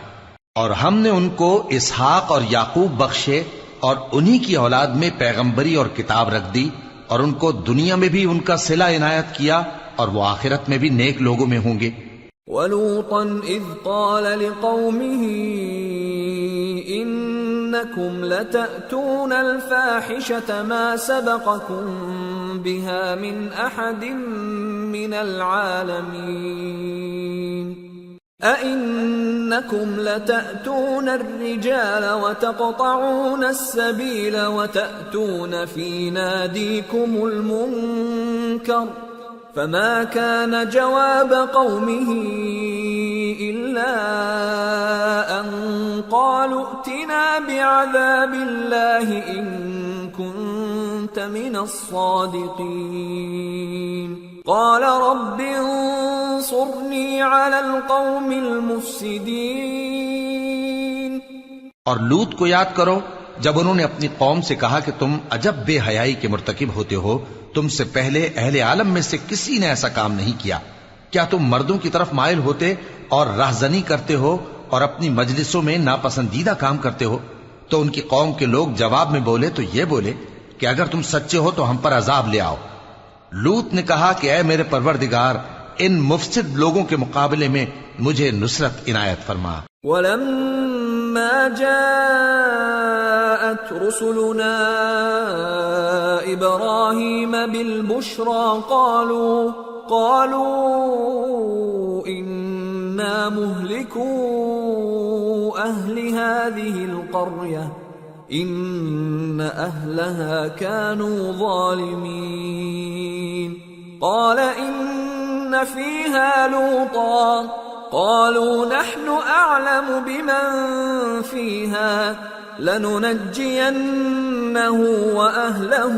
اور ہم نے ان کو اسحاق اور یعقوب بخشے اور انہی کی اولاد میں پیغمبری اور کتاب رکھ دی، اور ان کو دنیا میں بھی ان کا صلہ عنایت کیا اور وہ آخرت میں بھی نیک لوگوں میں ہوں گے۔ وَلُوطًا إِذْ قَالَ لِقَوْمِهِ إِنَّ إنكم لتأتون الفاحشة ما سبقكم بها من أحد من العالمين أئنكم لتأتون الرجال وتقطعون السبيل وتأتون في ناديكم المنكر فما كان جواب قومه إلا أن قالوا ائتنا بعذاب الله إن كنت من الصادقين قال رب انصرني على القوم المفسدين۔ اور لوط کو یاد کرو جب انہوں نے اپنی قوم سے کہا کہ تم عجب بے حیائی کے مرتکب ہوتے ہو، تم سے پہلے اہل عالم میں سے کسی نے ایسا کام نہیں کیا، کیا تم مردوں کی طرف مائل ہوتے اور راہزنی کرتے ہو اور اپنی مجلسوں میں ناپسندیدہ کام کرتے ہو؟ تو ان کی قوم کے لوگ جواب میں بولے تو یہ بولے کہ اگر تم سچے ہو تو ہم پر عذاب لے آؤ۔ لوط نے کہا کہ اے میرے پروردگار، ان مفسد لوگوں کے مقابلے میں مجھے نصرت عنایت فرما۔ وَلَمَّا جَاءَتْ رُسُلُنَا إِبْرَاهِيمَ بِالْبُشْرَى قَالُوا إِنَّا مُهْلِكُو أَهْلِ هَذِهِ الْقَرْيَةِ إِنَّ أَهْلَهَا كَانُوا ظَالِمِينَ قَالَ إِنَّ فِيهَا لُوطًا قَالُوا نَحْنُ أَعْلَمُ بِمَنْ فِيهَا لَنُنَجِّيَنَّهُ وَأَهْلَهُ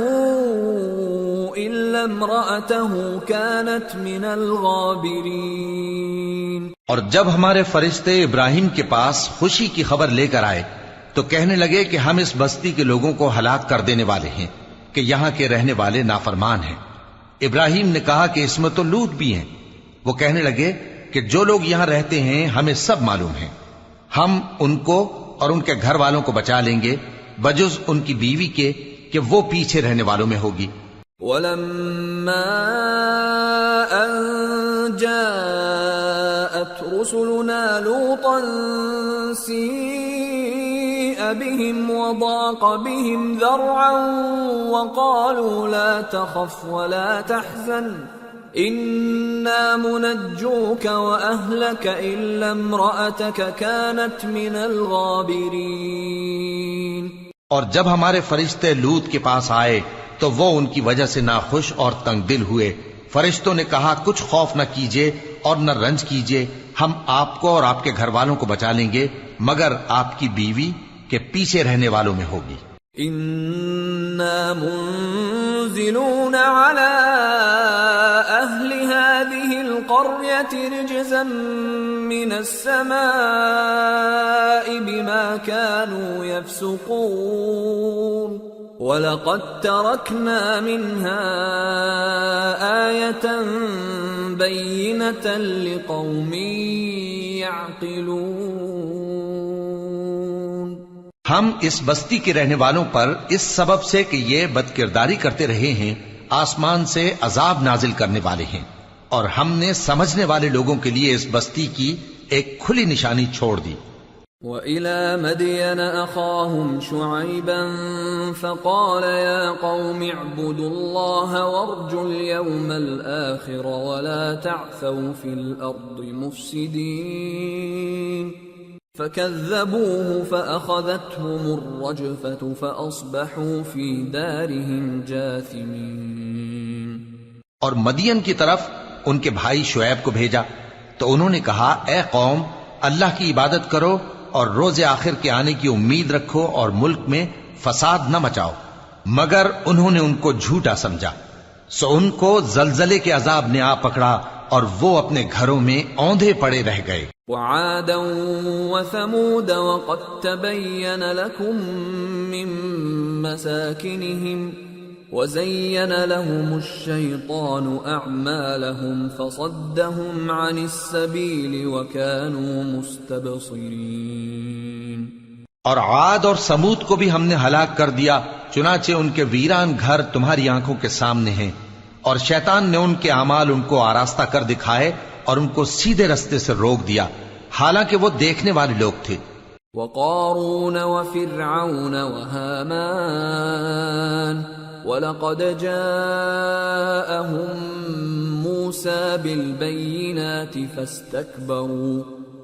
إِلَّا امْرَأَتَهُ كَانَتْ مِنَ الْغَابِرِينَ۔ اور جب ہمارے فرشتے ابراہیم کے پاس خوشی کی خبر لے کر آئے تو کہنے لگے کہ ہم اس بستی کے لوگوں کو ہلاک کر دینے والے ہیں کہ یہاں کے رہنے والے نافرمان ہیں۔ ابراہیم نے کہا کہ اس میں تو لوط بھی ہیں۔ وہ کہنے لگے کہ جو لوگ یہاں رہتے ہیں ہمیں سب معلوم ہیں، ہم ان کو اور ان کے گھر والوں کو بچا لیں گے بجز ان کی بیوی کے کہ وہ پیچھے رہنے والوں میں ہوگی۔ وَلَمَّا أَن جَاءَتْ رُسُلُنَا لُوطًا سِيءَ بِهِمْ وَضَاقَ بِهِمْ ذَرْعًا وَقَالُوا لَا تَخَفْ وَلَا تَحْزَنْ إِنَّا مُنَجُّوكَ وَأَهْلَكَ إِلَّا امْرَأَتَكَ كَانَتْ مِنَ الْغَابِرِينَ۔ اور جب ہمارے فرشتے لوط کے پاس آئے تو وہ ان کی وجہ سے ناخوش اور تنگ دل ہوئے۔ فرشتوں نے کہا کچھ خوف نہ کیجیے اور نہ رنج کیجیے، ہم آپ کو اور آپ کے گھر والوں کو بچا لیں گے مگر آپ کی بیوی کے پیچھے رہنے والوں میں ہوگی۔ إِنَّا مُنزِلُونَ عَلَىٰ أَهْلِ هَٰذِهِ الْقَرْيَةِ رِجْزًا مِّنَ السَّمَاءِ بِمَا كَانُوا يَفْسُقُونَ وَلَقَدْ تَرَكْنَا مِنْهَا آيَةً بَيِّنَةً لِقَوْمٍ يَعْقِلُونَ۔ ہم اس بستی کے رہنے والوں پر اس سبب سے کہ یہ بدکرداری کرتے رہے ہیں آسمان سے عذاب نازل کرنے والے ہیں، اور ہم نے سمجھنے والے لوگوں کے لیے اس بستی کی ایک کھلی نشانی چھوڑ دی۔ وَإِلَى مَدْيَنَ أَخَاهُمْ شُعَيْبًا فَقَالَ يَا قَوْمِ اعْبُدُوا اللَّهَ وَارْجُوا الْيَوْمَ الْآخِرَ وَلَا تَعْثَوْا فِي الْأَرْضِ مُفْسِدِينَ فَكَذَّبُوهُ فَأَخَذَتْهُمُ الرَّجْفَةُ فَأَصْبَحُوا فِي دَارِهِمْ جَاثِمِينَ۔ اور مدین کی طرف ان کے بھائی شعیب کو بھیجا تو انہوں نے کہا اے قوم، اللہ کی عبادت کرو اور روز آخر کے آنے کی امید رکھو اور ملک میں فساد نہ مچاؤ، مگر انہوں نے ان کو جھوٹا سمجھا، سو ان کو زلزلے کے عذاب نے آ پکڑا اور وہ اپنے گھروں میں اوندھے پڑے رہ گئے۔ وعادا وثمود وقد تبين لكم من مساكنهم وزين لهم الشيطان أعمالهم فصدهم عن السبيل وكانوا مستبصرين۔ اور عاد اور سمود کو بھی ہم نے ہلاک کر دیا، چنانچہ ان کے ویران گھر تمہاری آنکھوں کے سامنے ہیں، اور شیطان نے ان کے اعمال ان کو آراستہ کر دکھائے اور ان کو سیدھے رستے سے روک دیا، حالانکہ وہ دیکھنے والے لوگ تھے۔ وقارون وفرعون وهامان ولقد جاءهم موسى بالبينات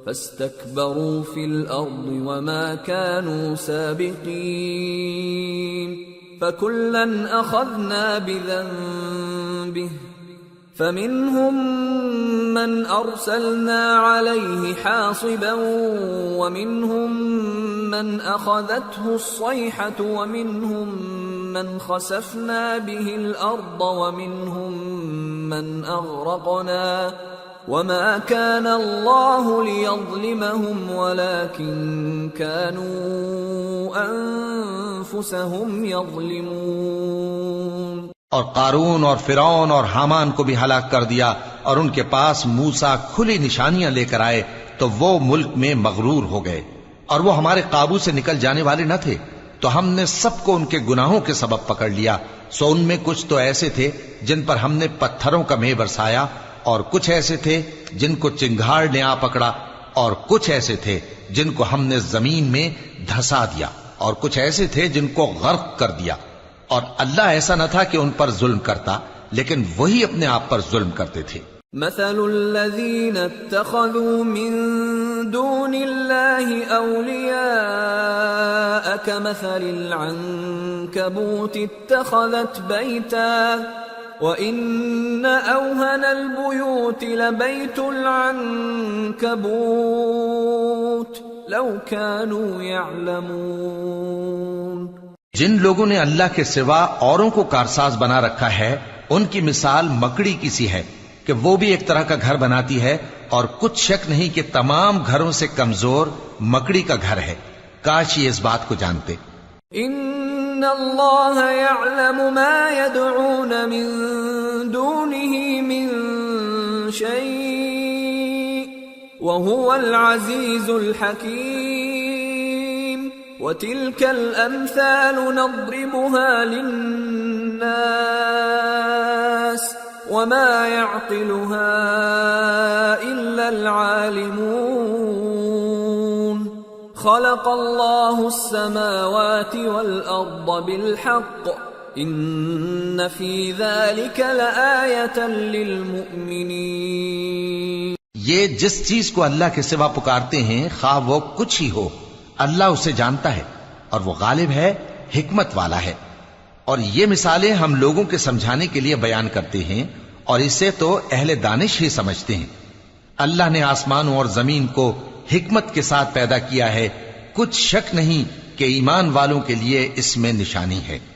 فاستكبروا في الأرض وما كانوا سابقين فكلا أخذنا بذنبه فمنهم من أرسلنا عليه حاصبا ومنهم من أخذته الصيحة ومنهم من خسفنا به الأرض ومنهم من أغرقنا وما كان الله ليظلمهم ولكن كانوا أنفسهم يظلمون. اور قارون اور فرعون اور حامان کو بھی ہلاک کر دیا، اور ان کے پاس موسیٰ کھلی نشانیاں لے کر آئے تو وہ ملک میں مغرور ہو گئے، اور وہ ہمارے قابو سے نکل جانے والے نہ تھے، تو ہم نے سب کو ان کے گناہوں کے سبب پکڑ لیا. سو ان میں کچھ تو ایسے تھے جن پر ہم نے پتھروں کا مے برسایا، اور کچھ ایسے تھے جن کو چنگھاڑ نے آ پکڑا، اور کچھ ایسے تھے جن کو ہم نے زمین میں دھسا دیا، اور کچھ ایسے تھے جن کو غرق کر دیا. اور اللہ ایسا نہ تھا کہ ان پر ظلم کرتا، لیکن وہی اپنے آپ پر ظلم کرتے تھے. مثل الذين اتخذوا من دون الله أولياء كمثل العنكبوت اتخذت بيتا وإن أوهن البيوت لبيت العنكبوت لو كانوا يعلمون. جن لوگوں نے اللہ کے سوا اوروں کو کارساز بنا رکھا ہے، ان کی مثال مکڑی کی سی ہے کہ وہ بھی ایک طرح کا گھر بناتی ہے، اور کچھ شک نہیں کہ تمام گھروں سے کمزور مکڑی کا گھر ہے. کاش یہ اس بات کو جانتے. ان اللہ یعلم ما يدعون من دونه من شيء وهو العزيز الحكيم. وتلك الامثال نضربها للناس وما يعقلها إلا العالمون. خلق الله السماوات والأرض بالحق إن في ذلك لآية للمؤمنين. یہ جس چیز کو اللہ کے سوا پکارتے ہیں، خواہ وہ کچھ ہی ہو، اللہ اسے جانتا ہے، اور وہ غالب ہے، حکمت والا ہے. اور یہ مثالیں ہم لوگوں کے سمجھانے کے لیے بیان کرتے ہیں، اور اسے تو اہل دانش ہی سمجھتے ہیں. اللہ نے آسمانوں اور زمین کو حکمت کے ساتھ پیدا کیا ہے، کچھ شک نہیں کہ ایمان والوں کے لیے اس میں نشانی ہے.